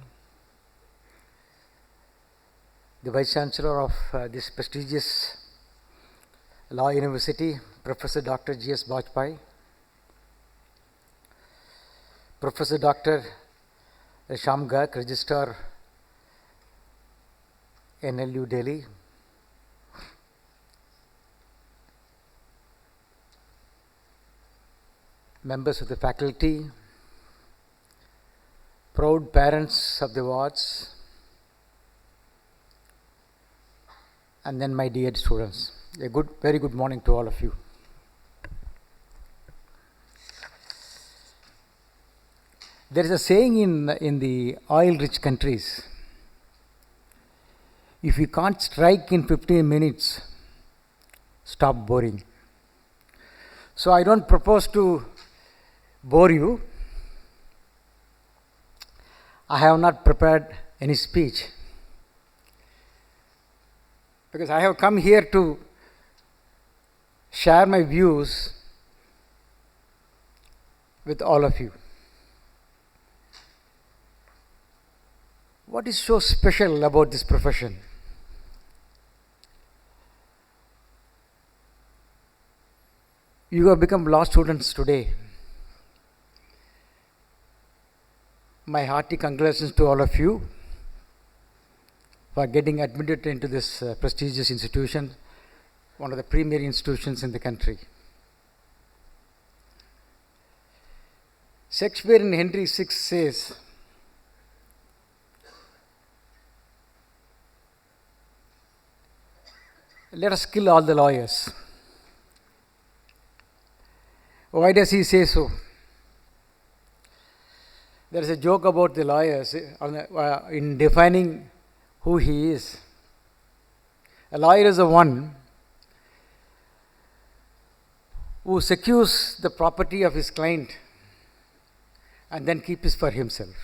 the Vice-Chancellor of this prestigious Law University, Professor Dr. G.S. Bajpai, Professor Dr. Sham Garg, Registrar, NLU Delhi, members of the faculty, proud parents of the wards, and then my dear students. A very good morning to all of you. There is a saying in the oil-rich countries, if you can't strike in 15 minutes, stop boring. So I don't propose to bore you. I have not prepared any speech, because I have come here to share my views with all of you. What is so special about this profession? You have become law students today. My hearty congratulations to all of you for getting admitted into this prestigious institution, one of the premier institutions in the country. Shakespeare in Henry VI says, let us kill all the lawyers. Why does he say so? There is a joke about the lawyers in defining who he is. A lawyer is the one who secures the property of his client and then keeps it for himself.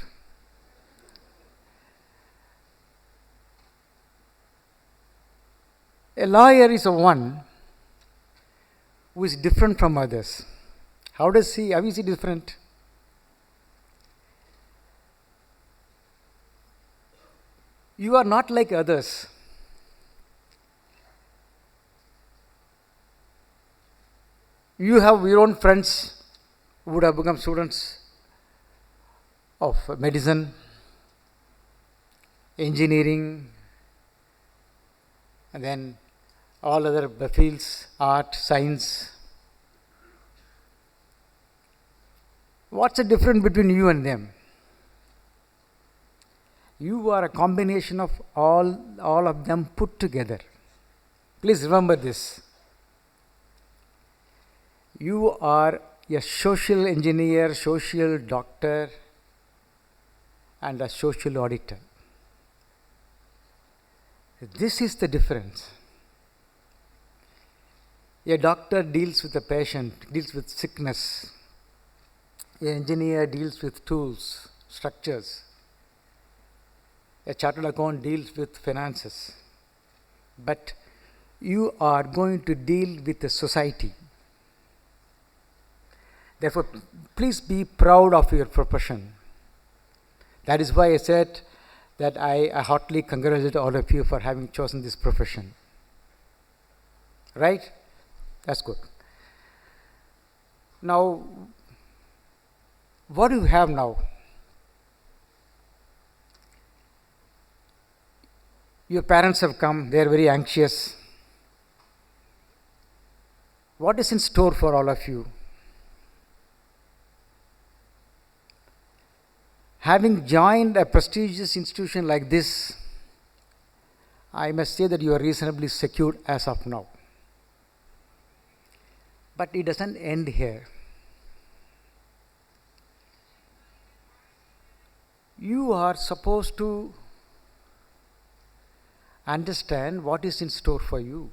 A lawyer is the one who is different from others. How is he different? You are not like others. You have your own friends who would have become students of medicine, engineering, and then all other fields, art, science. What's the difference between you and them? You are a combination of all of them put together. Please remember this. You are a social engineer, social doctor, and a social auditor. This is the difference. A doctor deals with a patient, deals with sickness. An engineer deals with tools, structures. A chartered accountant deals with finances. But you are going to deal with the society. Therefore, please be proud of your profession. That is why I said that I heartily congratulate all of you for having chosen this profession. Right? That's good. Now, what do you have now? Your parents have come, they are very anxious. What is in store for all of you? Having joined a prestigious institution like this, I must say that you are reasonably secured as of now. But it doesn't end here. You are supposed to understand what is in store for you.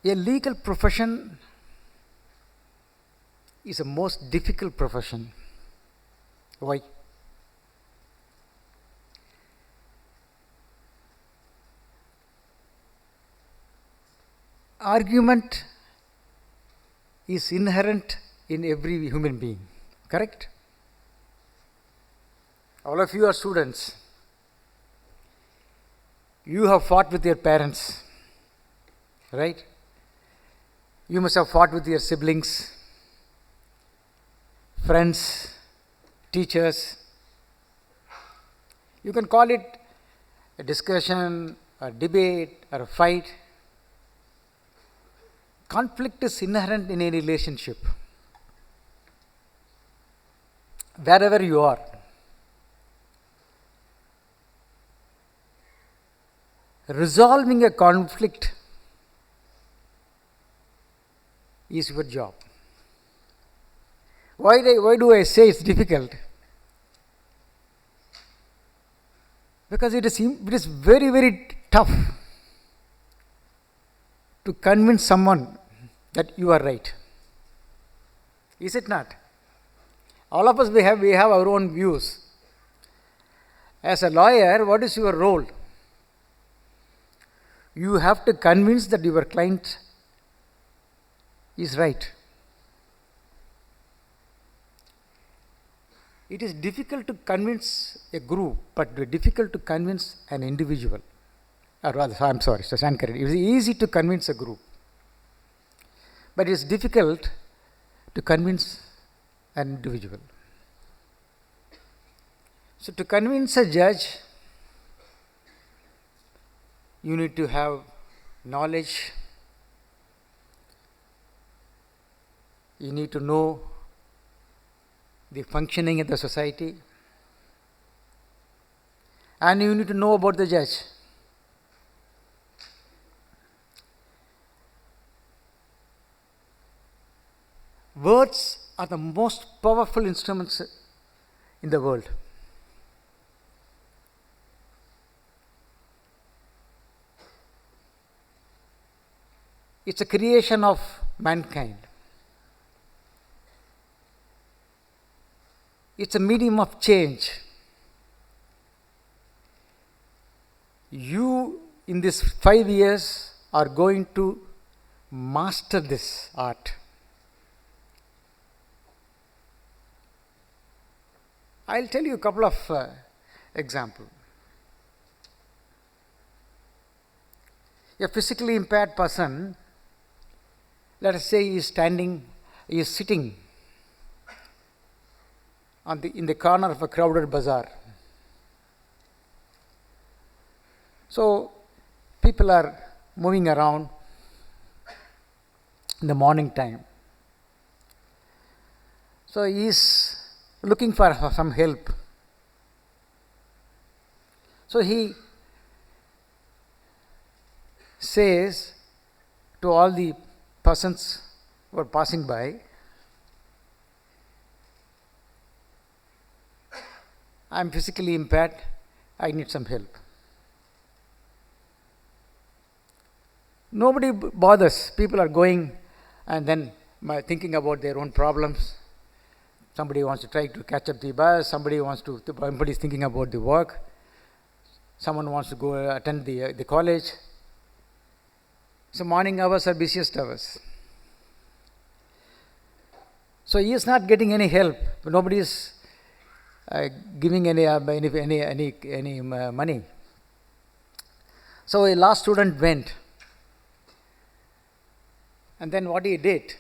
A legal profession is a most difficult profession. Why? Argument is inherent in every human being, correct? All of you are students. You have fought with your parents, right? You must have fought with your siblings, friends, teachers. You can call it a discussion, a debate, or a fight. Conflict is inherent in any relationship. Wherever you are. Resolving a conflict is your job. Why do I say it's difficult? Because it is very, very tough to convince someone that you are right. Is it not? All of us, we have our own views. As a lawyer, what is your role? You have to convince that your client is right. It is difficult to convince a group, but difficult to convince an individual. Or rather, I'm sorry, stand corrected. It is easy to convince a group, but it is difficult to convince an individual. So, to convince a judge, you need to have knowledge. You need to know the functioning of the society, and you need to know about the judge. Words are the most powerful instruments in the world. It's a creation of mankind. It's a medium of change. You, in these 5 years, are going to master this art. I'll tell you a couple of examples. A physically impaired person, let us say, is sitting in the corner of a crowded bazaar. So people are moving around in the morning time. So he is looking for some help. So he says to all the persons who are passing by, I am physically impaired, I need some help. Nobody bothers. People are going and then thinking about their own problems. Somebody wants to try to catch up the bus, somebody is thinking about the work, someone wants to go attend the college. So morning hours are busiest hours. So he is not getting any help. Nobody is giving any money. So a law student went, and then what he did,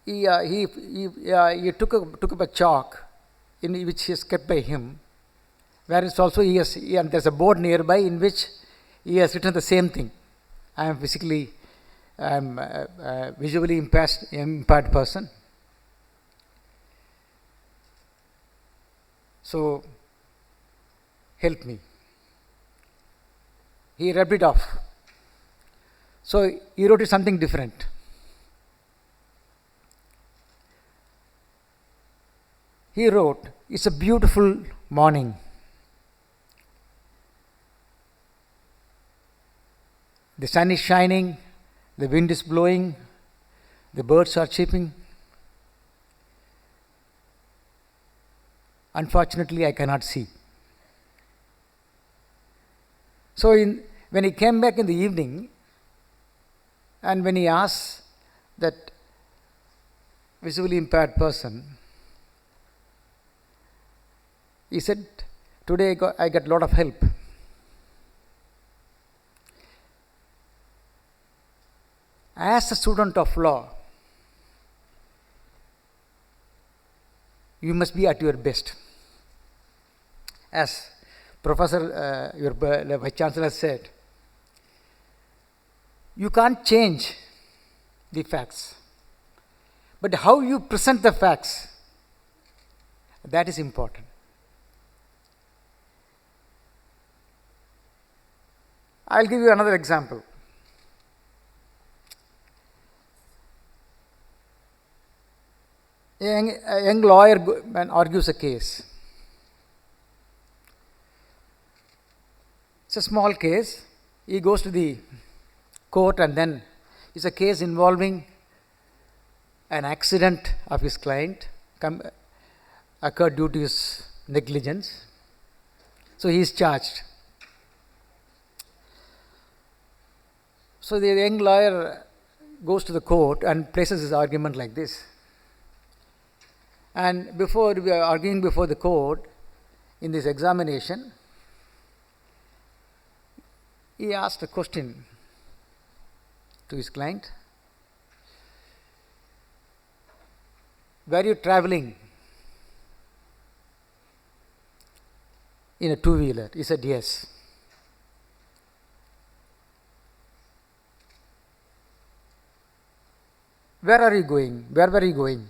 he took up a chalk in which is kept by him, where it's also and there's a board nearby in which he has written the same thing. I am visually impaired person. So help me. He rubbed it off. So he wrote it something different. He wrote, it's a beautiful morning. The sun is shining, the wind is blowing, the birds are chirping. Unfortunately, I cannot see. So when he came back in the evening, and when he asked that visually impaired person, he said, today I got a lot of help. As a student of law, you must be at your best. As Professor, your Vice-Chancellor said, you can't change the facts, but how you present the facts, that is important. I'll give you another example. A young lawyer argues a case. It's a small case. He goes to the court, and then it's a case involving an accident of his client occurred due to his negligence. So he is charged. So the young lawyer goes to the court and places his argument like this. And before we are arguing before the court, in this examination, he asked a question to his client. Were you traveling in a two-wheeler? He said yes. "Where are you going? Where were you going?"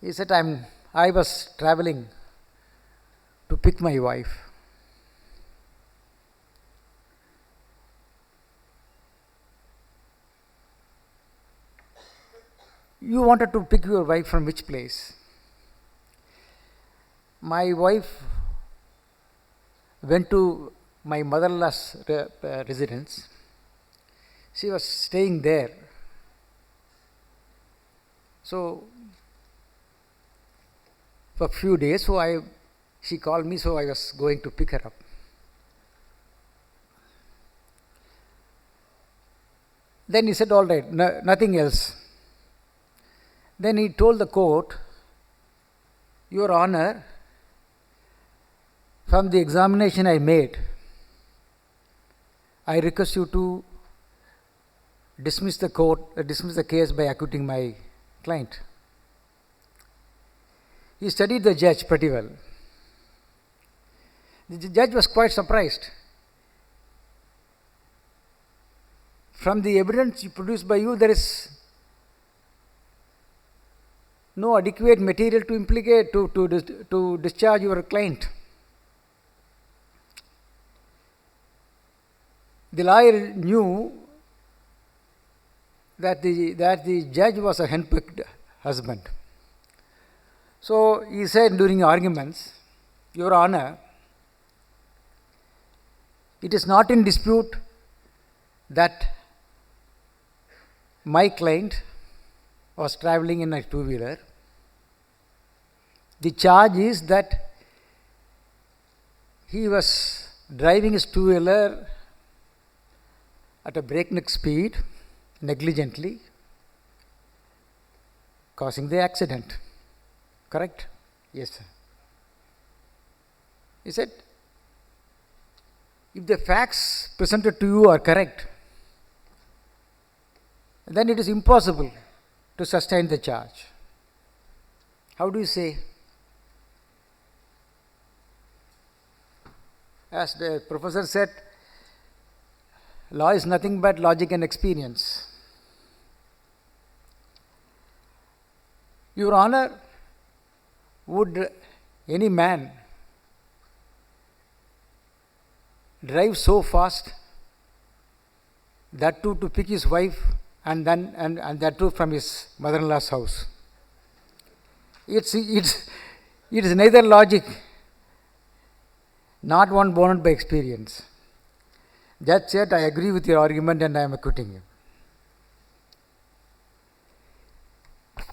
He said, I was traveling to pick my wife. "You wanted to pick your wife from which place?" "My wife went to my mother-in-law's residence. She was staying there. So, for a few days, she called me, so I was going to pick her up." Then he said, "All right, nothing else." Then he told the court, "Your Honor, from the examination I made, I request you to dismiss the case by acquitting my client." He studied the judge pretty well. The judge was quite surprised. "From the evidence produced by you, there is no adequate material to implicate, to discharge your client." The lawyer knew that the judge was a henpecked husband. So he said during arguments, "Your Honor, it is not in dispute that my client was traveling in a two-wheeler. The charge is that he was driving his two-wheeler at a breakneck speed, negligently, causing the accident. Correct?" "Yes, sir." He said, "If the facts presented to you are correct, then it is impossible to sustain the charge." How do you say? As the professor said, law is nothing but logic and experience. Your Honor, would any man drive so fast, that too to pick his wife, and that too from his mother-in-law's house? It is neither logic, not one born by experience. Judge said, "I agree with your argument and I am acquitting you."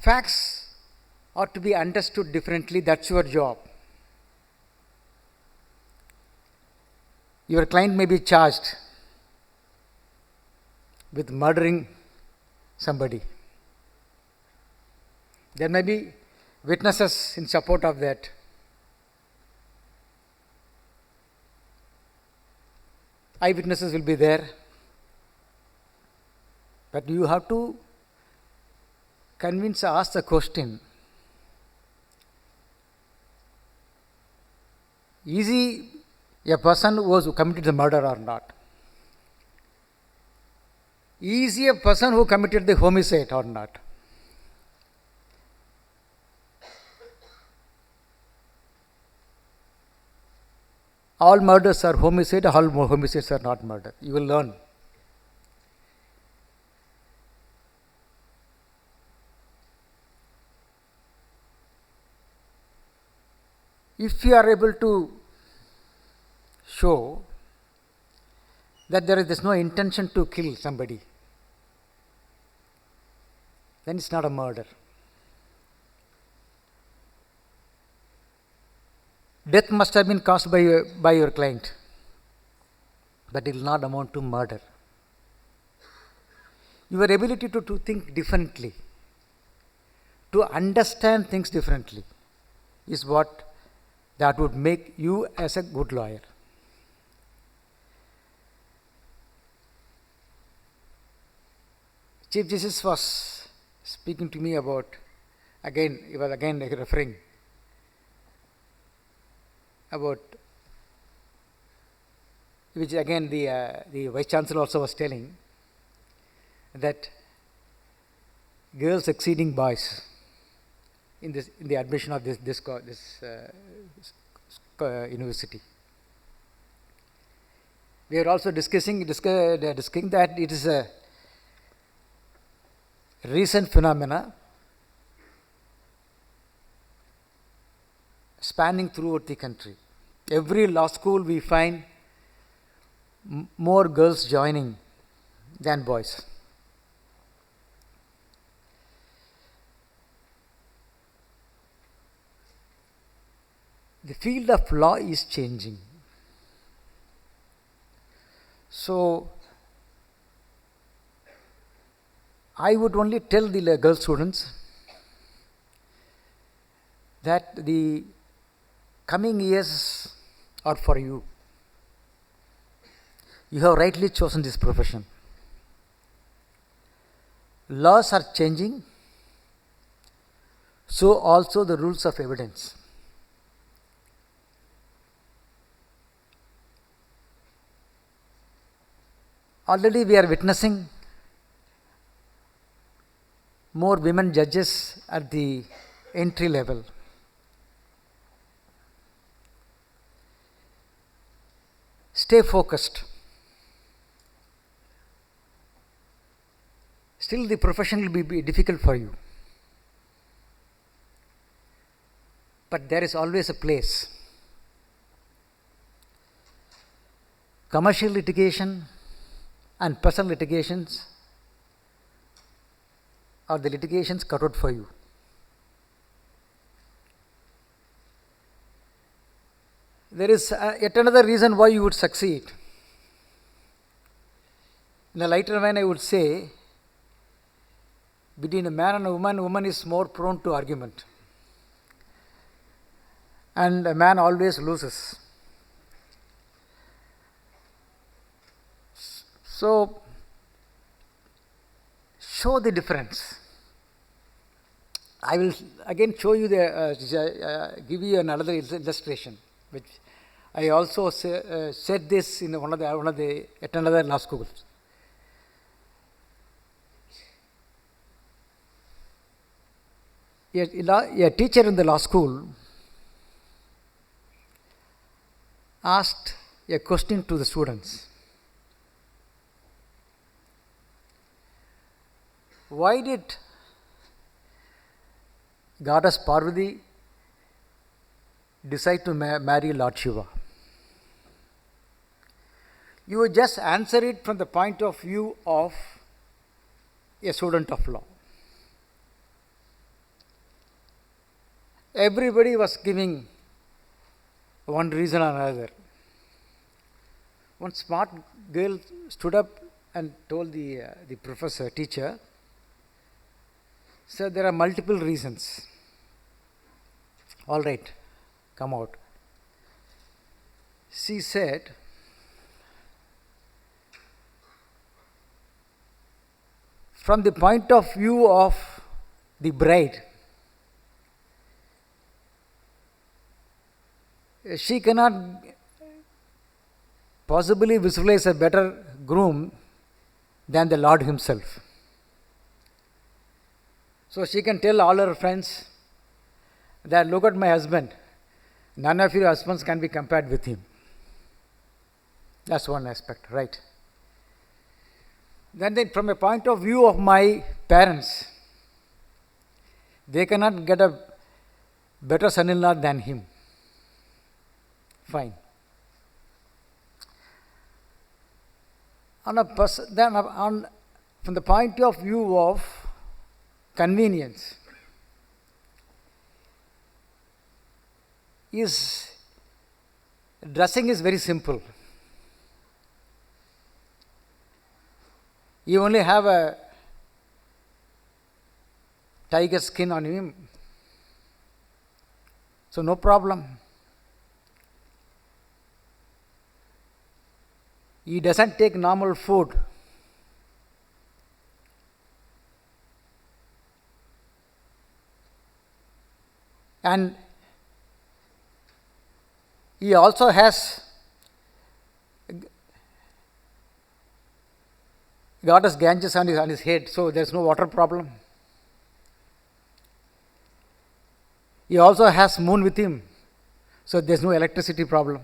Facts are to be understood differently. That's your job. Your client may be charged with murdering somebody. There may be witnesses in support of that. Eyewitnesses will be there. But you have to ask the question, is he a person who committed the murder or not? Is he a person who committed the homicide or not? All murders are homicide, all homicides are not murder. You will learn. If you are able to show that there is no intention to kill somebody, then it's not a murder. Death must have been caused by your client, but it will not amount to murder. Your ability to think differently, to understand things differently, is what that would make you as a good lawyer. Chief Justice was speaking to me about, he was again referring about, which again the Vice-Chancellor also was telling, that girls exceeding boys in the admission of this university. We are also discussing that it is a recent phenomena spanning throughout the country. Every law school we find more girls joining than boys. The field of law is changing. So, I would only tell the girl students that the coming years are for you. You have rightly chosen this profession. Laws are changing, so also the rules of evidence. Already we are witnessing more women judges at the entry level. Stay focused. Still the profession will be difficult for you. But there is always a place. Commercial litigation and personal litigations are the litigations cut out for you. There is yet another reason why you would succeed. In a lighter vein, I would say, between a man and a woman is more prone to argument. And a man always loses. So, show the difference. I will again show you give you another illustration, which I also said this in at another law school. A teacher in the law school asked a question to the students. Why did Goddess Parvati decide to marry Lord Shiva? You would just answer it from the point of view of a student of law. Everybody was giving one reason or another. One smart girl stood up and told the teacher, "Sir, there are multiple reasons." "All right, come out." She said, from the point of view of the bride, she cannot possibly visualize a better groom than the Lord himself. So she can tell all her friends that, "Look at my husband. None of your husbands can be compared with him." That's one aspect, right? Then from a point of view of my parents, they cannot get a better son-in-law than him. Fine. From the point of view of convenience, dressing is very simple. You only have a tiger skin on him, so no problem. He doesn't take normal food. And he also has Goddess Ganges on his head, so there is no water problem. He also has moon with him, so there's no electricity problem.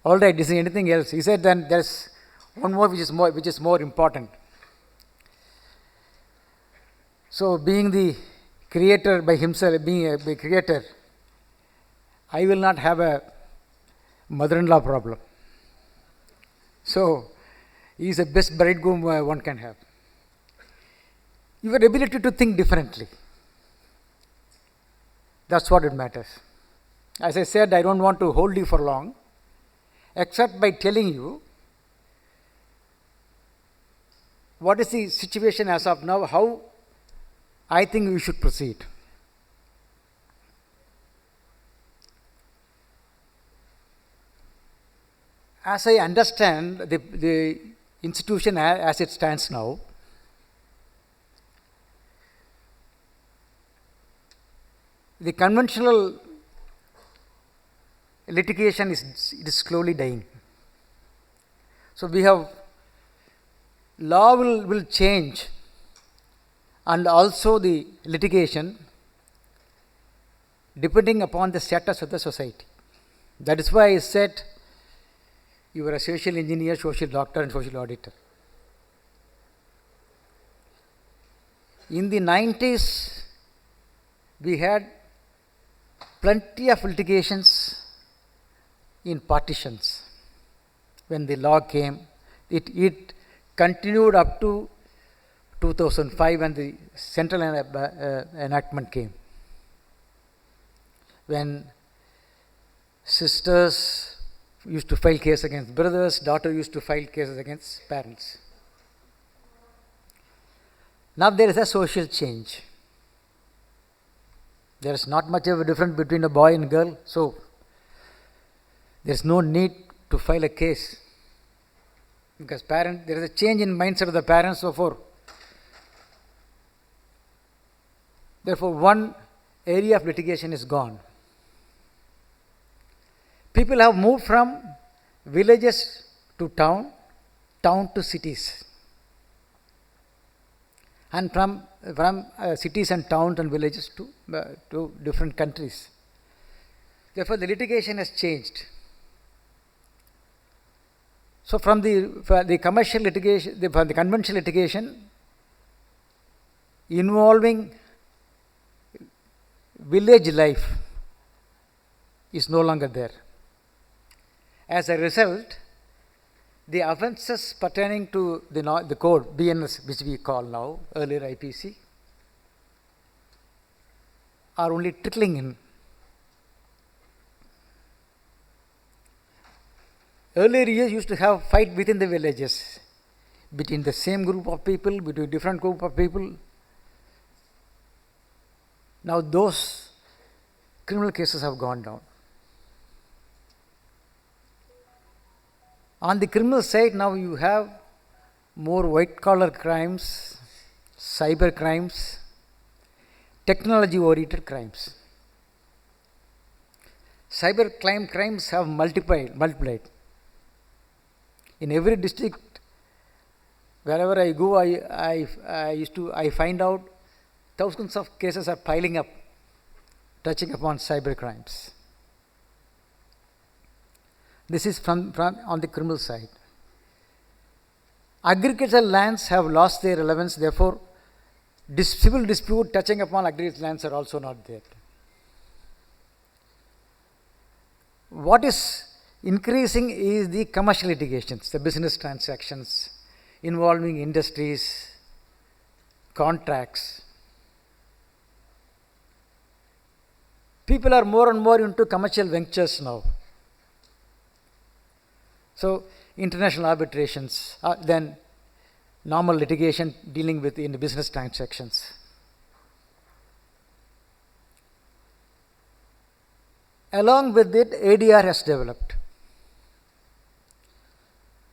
All right, is there anything else? He said then there's one more which is more important. So being the creator by himself, being a creator, I will not have a mother-in-law problem. So he is the best bridegroom one can have. Your ability to think differently. That's what it matters. As I said, I don't want to hold you for long, except by telling you what is the situation as of now, how I think we should proceed. As I understand the institution as it stands now, the conventional litigation is slowly dying. So we have law will change, and also the litigation depending upon the status of the society. That is why I said you are a social engineer, social doctor, and social auditor. In the 90s, we had plenty of litigations in partitions. When the law came, it continued up to 2005 when the central enactment came. When sisters used to file case against brothers, daughter used to file cases against parents. Now there is a social change. There is not much of a difference between a boy and girl, so there is no need to file a case because there is a change in mindset of the parents. Therefore, one area of litigation is gone. People have moved from villages to town to cities, and from cities and towns and villages to different countries. Therefore, the litigation has changed. So, from the commercial litigation, from the conventional litigation involving village life is no longer there. As a result, the offences pertaining to the code, BNS, which we call now, earlier IPC, are only trickling in. Earlier years used to have fight within the villages, between the same group of people, between different group of people. Now those criminal cases have gone down. On the criminal side, now you have more white-collar crimes, cyber crimes, technology-oriented crimes. Cyber crimes have multiplied. In every district, wherever I go, I find out thousands of cases are piling up, touching upon cyber crimes. This is from on the criminal side. Agricultural lands have lost their relevance, therefore, civil dispute touching upon agricultural lands are also not there. What is increasing is the commercial litigations, the business transactions involving industries, contracts. People are more and more into commercial ventures now. So, international arbitrations, then normal litigation dealing with in the business transactions. Along with it, ADR has developed.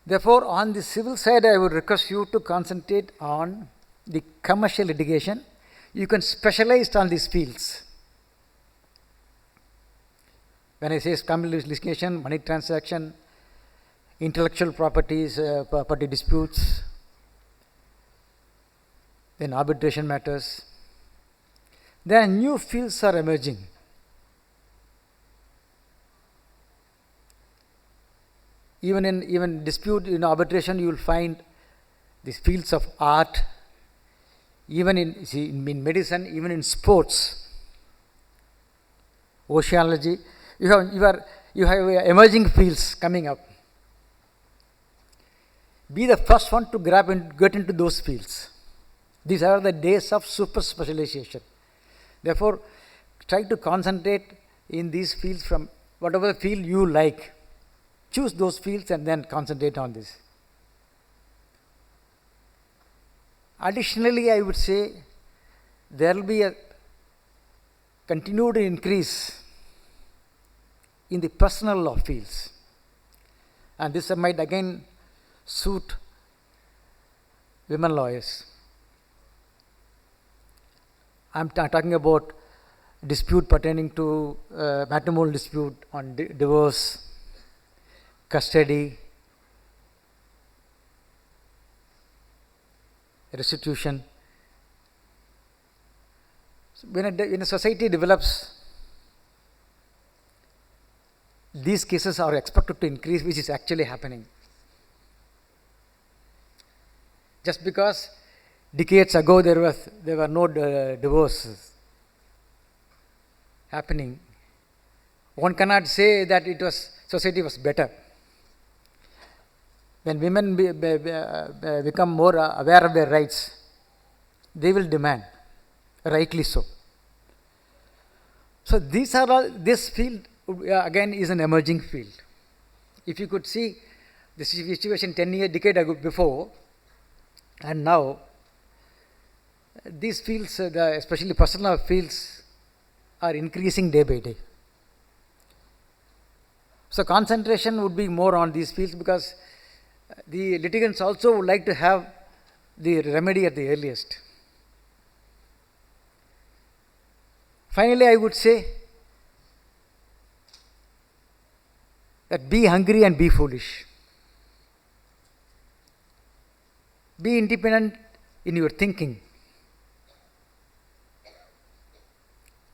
Therefore, on the civil side, I would request you to concentrate on the commercial litigation. You can specialize on these fields. When I say commercial litigation, money transaction, intellectual properties, property disputes, then arbitration matters. then new fields are emerging. Even in dispute, in arbitration, you will find these fields of art, even in medicine, even in sports, oceanology. You have emerging fields coming up. Be the first one to grab and get into those fields. These are the days of super specialization. Therefore, try to concentrate in these fields from whatever field you like. Choose those fields and then concentrate on this. Additionally, I would say there will be a continued increase in the personal law fields. And this might again suit women lawyers. I'm talking about dispute pertaining to matrimonial dispute on divorce, custody, restitution. So when a society develops, these cases are expected to increase, which is actually happening. Just because decades ago there were no divorces happening, one cannot say that society was better. When women become more aware of their rights, they will demand, rightly so. So this field again is an emerging field. If you could see the situation 10 years, decade ago before, and now, these fields, especially personal fields, are increasing day by day. So concentration would be more on these fields because the litigants also would like to have the remedy at the earliest. Finally, I would say that be hungry and be foolish. Be independent in your thinking.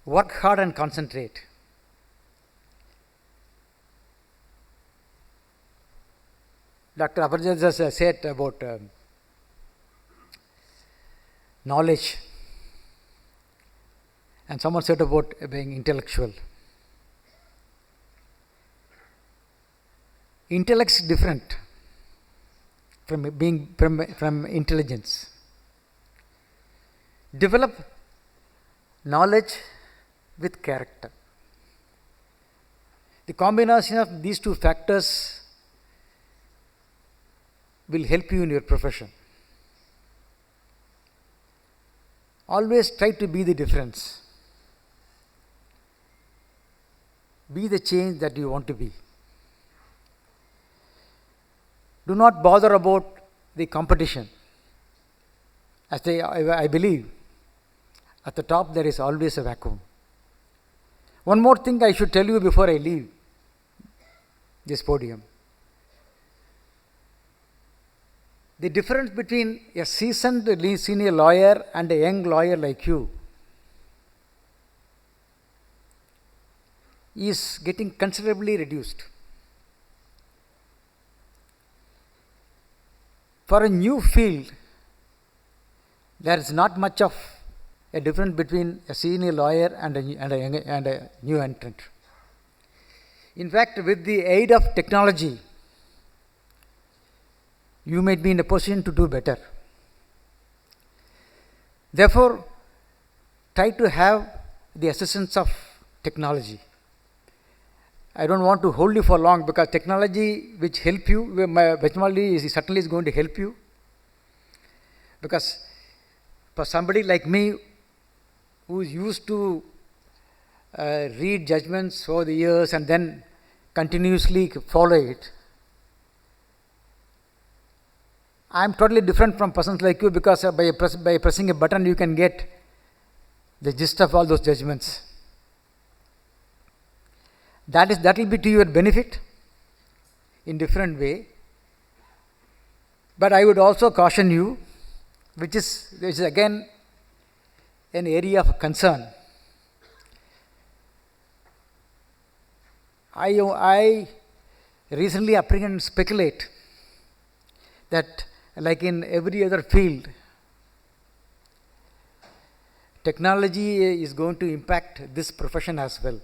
Work hard and concentrate. Dr. Aparjit just said about knowledge, and someone said about being intellectual. Intellect is different from intelligence. Develop knowledge with character. The combination of these two factors will help you in your profession. Always try to be the difference. Be the change that you want to be. Do not bother about the competition. I believe at the top there is always a vacuum. One more thing I should tell you before I leave this podium. The difference between a seasoned senior lawyer and a young lawyer like you is getting considerably reduced. For a new field, there is not much of a difference between a senior lawyer and a new entrant. In fact, with the aid of technology, you might be in a position to do better. Therefore, try to have the assistance of technology. I don't want to hold you for long because technology which help you, technology certainly is going to help you. Because for somebody like me who is used to read judgments over the years and then continuously follow it, I am totally different from persons like you because by pressing a button you can get the gist of all those judgments. That will be to your benefit in different way. But I would also caution you, which is again an area of concern. I recently apprehend and speculate that, like in every other field, technology is going to impact this profession as well.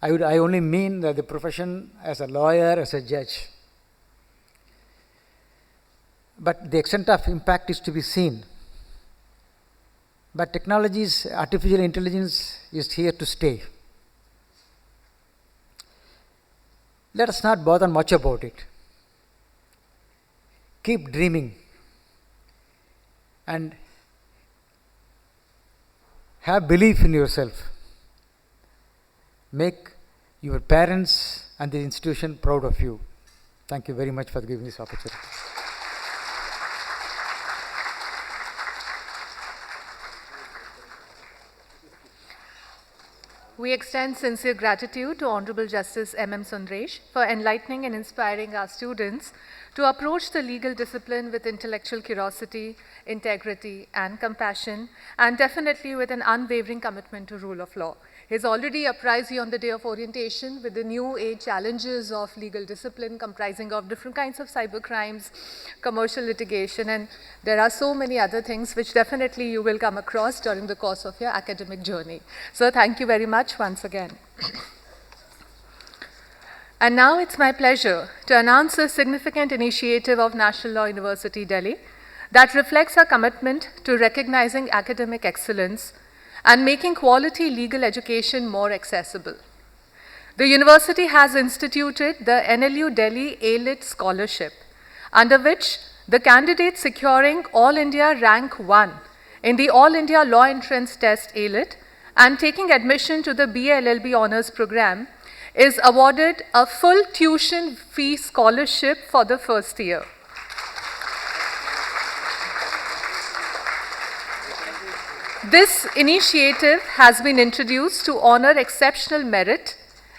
I only mean that the profession as a lawyer, as a judge. But the extent of impact is to be seen. But technology's artificial intelligence is here to stay. Let us not bother much about it. Keep dreaming and have belief in yourself. Make your parents and the institution proud of you. Thank you very much for giving this opportunity. We extend sincere gratitude to Honorable Justice M.M. Sundresh for enlightening and inspiring our students to approach the legal discipline with intellectual curiosity, integrity, and compassion, and definitely with an unwavering commitment to rule of law. He has already apprised you on the day of orientation with the new age challenges of legal discipline comprising of different kinds of cyber crimes, commercial litigation, and there are so many other things which definitely you will come across during the course of your academic journey. So thank you very much once again. And now it's my pleasure to announce a significant initiative of National Law University, Delhi that reflects our commitment to recognizing academic excellence and making quality legal education more accessible. The university has instituted the NLU Delhi A-Lit Scholarship, under which the candidate securing All India Rank 1 in the All India Law Entrance Test A-Lit and taking admission to the BA LL.B Honours Program is awarded a full tuition fee scholarship for the first year. This initiative has been introduced to honor exceptional merit,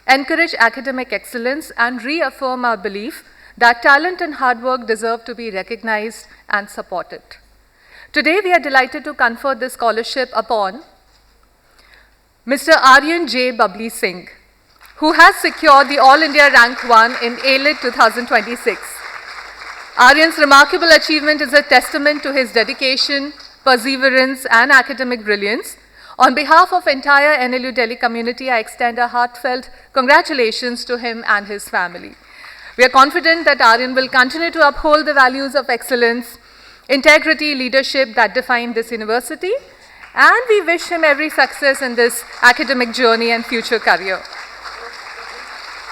encourage academic excellence, and reaffirm our belief that talent and hard work deserve to be recognized and supported. Today, we are delighted to confer this scholarship upon Mr. Aryan J. Babli Singh, who has secured the All India Rank 1 in A-Lit 2026. Aryan's remarkable achievement is a testament to his dedication, perseverance, and academic brilliance. On behalf of entire NLU Delhi community, I extend a heartfelt congratulations to him and his family. We are confident that Aryan will continue to uphold the values of excellence, integrity, leadership that define this university, and we wish him every success in this academic journey and future career.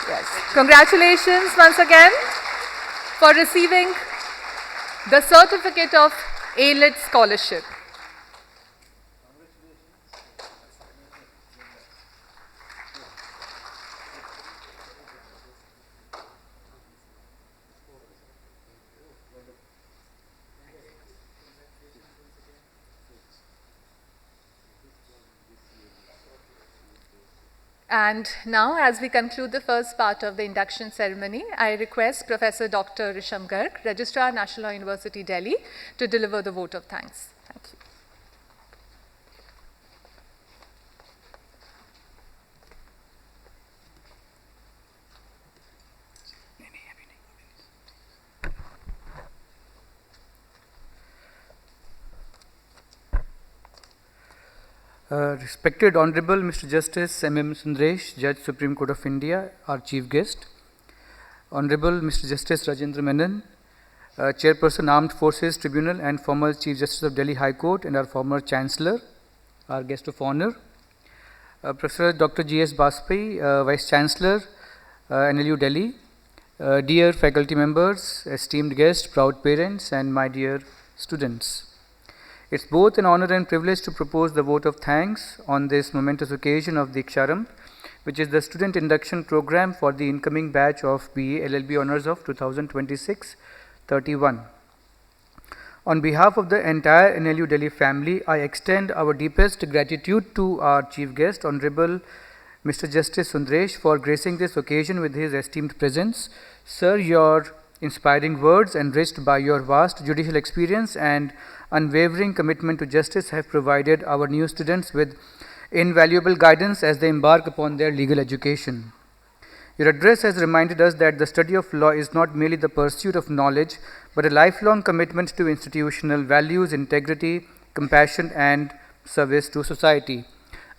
Yes. Congratulations once again for receiving the certificate of A-Lit Scholarship. And now, as we conclude the first part of the induction ceremony, I request Professor Dr. Risham Garg, Registrar, National Law University, Delhi, to deliver the vote of thanks. Thank you. Respected Honorable Mr. Justice M.M. Sundresh, Judge Supreme Court of India, our Chief Guest. Honorable Mr. Justice Rajendra Menon, Chairperson Armed Forces Tribunal and former Chief Justice of Delhi High Court and our former Chancellor, our guest of honor. Professor Dr. G.S. Bajpai, Vice-Chancellor, NLU Delhi. Dear faculty members, esteemed guests, proud parents, and my dear students. It's both an honor and privilege to propose the vote of thanks on this momentous occasion of Deeksharambh, which is the student induction program for the incoming batch of BA LL.B Honours of 2026-31. On behalf of the entire NLU Delhi family, I extend our deepest gratitude to our chief guest, Honorable Mr. Justice Sundresh, for gracing this occasion with his esteemed presence. Sir, your inspiring words, enriched by your vast judicial experience and unwavering commitment to justice, have provided our new students with invaluable guidance as they embark upon their legal education. Your address has reminded us that the study of law is not merely the pursuit of knowledge, but a lifelong commitment to institutional values, integrity, compassion, and service to society.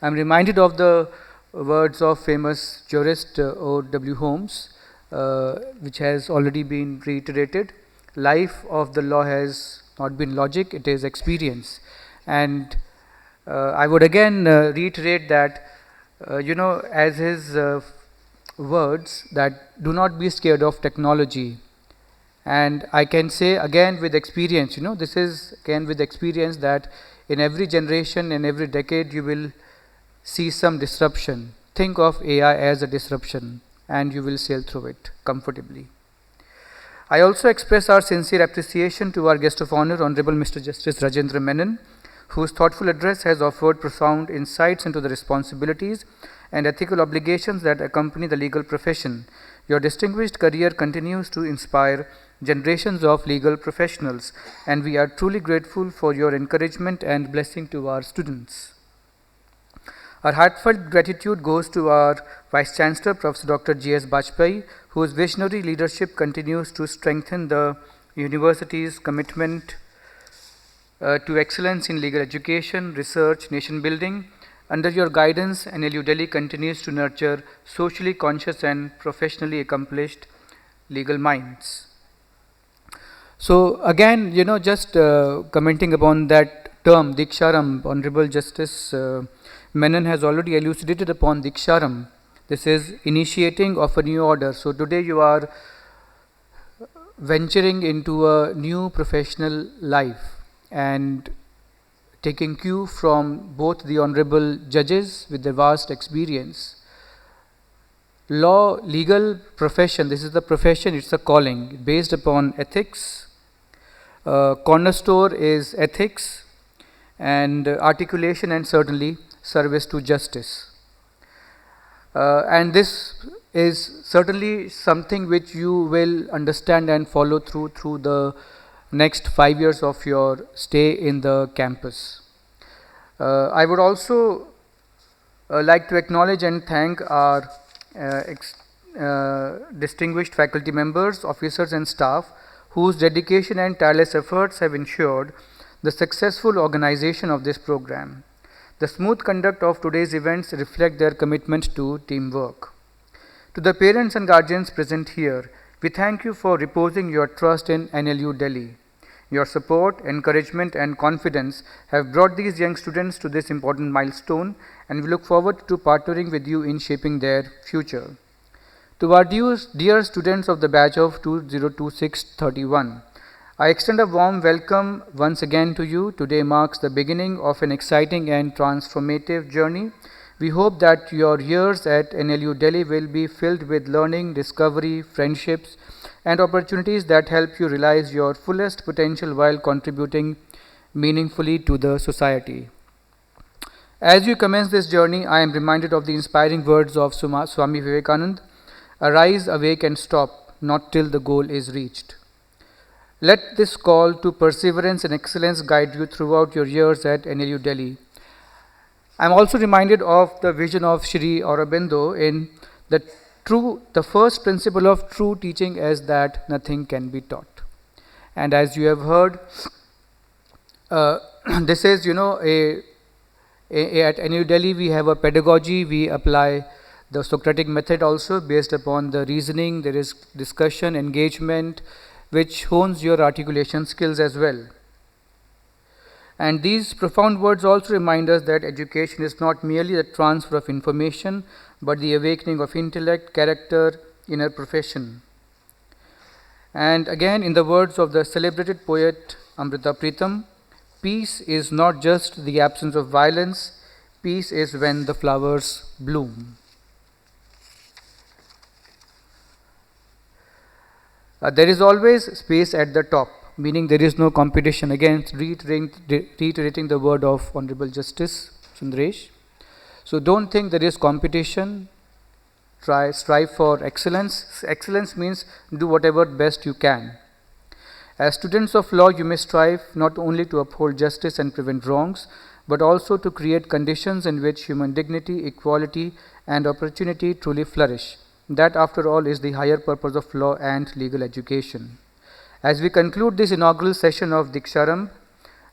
I'm reminded of the words of famous jurist O.W. Holmes, which has already been reiterated. Life of the law has not been logic, it is experience. And I would again reiterate that, as his words, that do not be scared of technology. And I can say again with experience, this is again with experience, that in every generation, in every decade, you will see some disruption. Think of AI as a disruption and you will sail through it comfortably. I also express our sincere appreciation to our guest of honor, Honorable Mr. Justice Rajendra Menon, whose thoughtful address has offered profound insights into the responsibilities and ethical obligations that accompany the legal profession. Your distinguished career continues to inspire generations of legal professionals, and we are truly grateful for your encouragement and blessing to our students. Our heartfelt gratitude goes to our Vice-Chancellor, Prof. Dr. G.S. Bajpai, whose visionary leadership continues to strengthen the university's commitment to excellence in legal education, research, nation building. Under your guidance, NLU Delhi continues to nurture socially conscious and professionally accomplished legal minds. So again, just commenting upon that term, Deeksharambh, Honorable Justice Menon has already elucidated upon Deeksharambh. This is initiating of a new order. So today you are venturing into a new professional life and taking cue from both the honorable judges with their vast experience. Law, legal profession, this is the profession, it's a calling based upon ethics. Cornerstone is ethics and articulation and certainly service to justice. And this is certainly something which you will understand and follow through the next 5 years of your stay in the campus. I would also like to acknowledge and thank our distinguished faculty members, officers and staff whose dedication and tireless efforts have ensured the successful organization of this program. The smooth conduct of today's events reflect their commitment to teamwork. To the parents and guardians present here, we thank you for reposing your trust in NLU Delhi. Your support, encouragement and confidence have brought these young students to this important milestone, and we look forward to partnering with you in shaping their future. To our dear students of the batch of 2026-31, I extend a warm welcome once again to you. Today marks the beginning of an exciting and transformative journey. We hope that your years at NLU Delhi will be filled with learning, discovery, friendships, and opportunities that help you realize your fullest potential while contributing meaningfully to the society. As you commence this journey, I am reminded of the inspiring words of Swami Vivekananda, "Arise, awake and stop, not till the goal is reached." Let this call to perseverance and excellence guide you throughout your years at NLU Delhi. I am also reminded of the vision of Shri Aurobindo in the first principle of true teaching is that nothing can be taught. And as you have heard, this is, at NLU Delhi we have a pedagogy, we apply the Socratic method also based upon the reasoning, there is discussion, engagement, which hones your articulation skills as well. And these profound words also remind us that education is not merely the transfer of information, but the awakening of intellect, character, inner profession. And again, in the words of the celebrated poet Amrita Pritam, peace is not just the absence of violence, peace is when the flowers bloom. There is always space at the top, meaning there is no competition. Again, reiterating the word of Honorable Justice Sundresh. So don't think there is competition. Strive for excellence. Excellence means do whatever best you can. As students of law, you may strive not only to uphold justice and prevent wrongs, but also to create conditions in which human dignity, equality, and opportunity truly flourish. That, after all, is the higher purpose of law and legal education. As we conclude this inaugural session of Deeksharambh,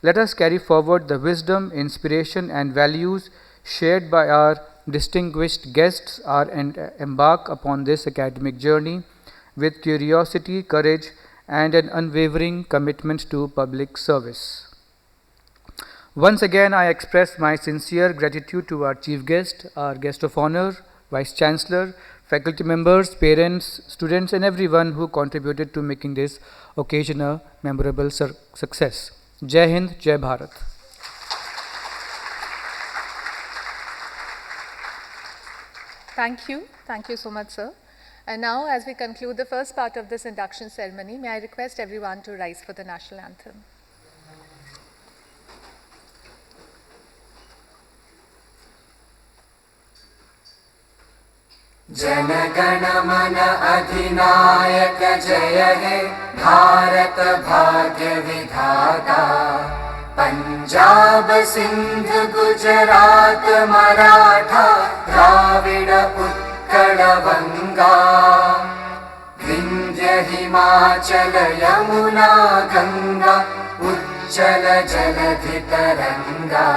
let us carry forward the wisdom, inspiration, and values shared by our distinguished guests and embark upon this academic journey with curiosity, courage, and an unwavering commitment to public service. Once again, I express my sincere gratitude to our chief guest, our guest of honor, Vice-Chancellor, faculty members, parents, students, and everyone who contributed to making this occasion a memorable success. Jai Hind, Jai Bharat. Thank you. Thank you so much, sir. And now, as we conclude the first part of this induction ceremony, may I request everyone to rise for the National Anthem. Jana Gana मन अधिनायक जय हे भारत भाग्य विधाता पंजाब सिंध गुजरात मराठा द्राविड उत्कल बंगा विंध्य हिमाचल यमुना गंगा उज्जल जलधि तरंगा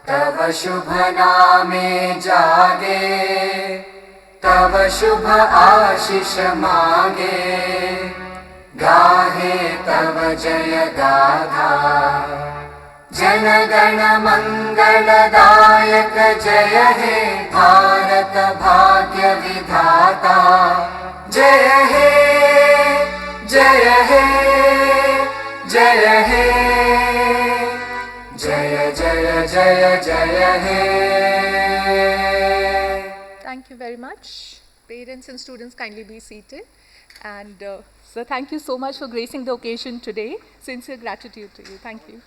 तव शुभ नामे जागे तव शुभ आशीष मांगे गाहे तव जय गाथा जन गण मंगलदायक जय हे भारत भाग्य विधाता जय हे जय हे जय हे जय जय जय जय हे. Thank you very much. Parents and students, kindly be seated. And sir, thank you so much for gracing the occasion today. Sincere gratitude to you. Thank you.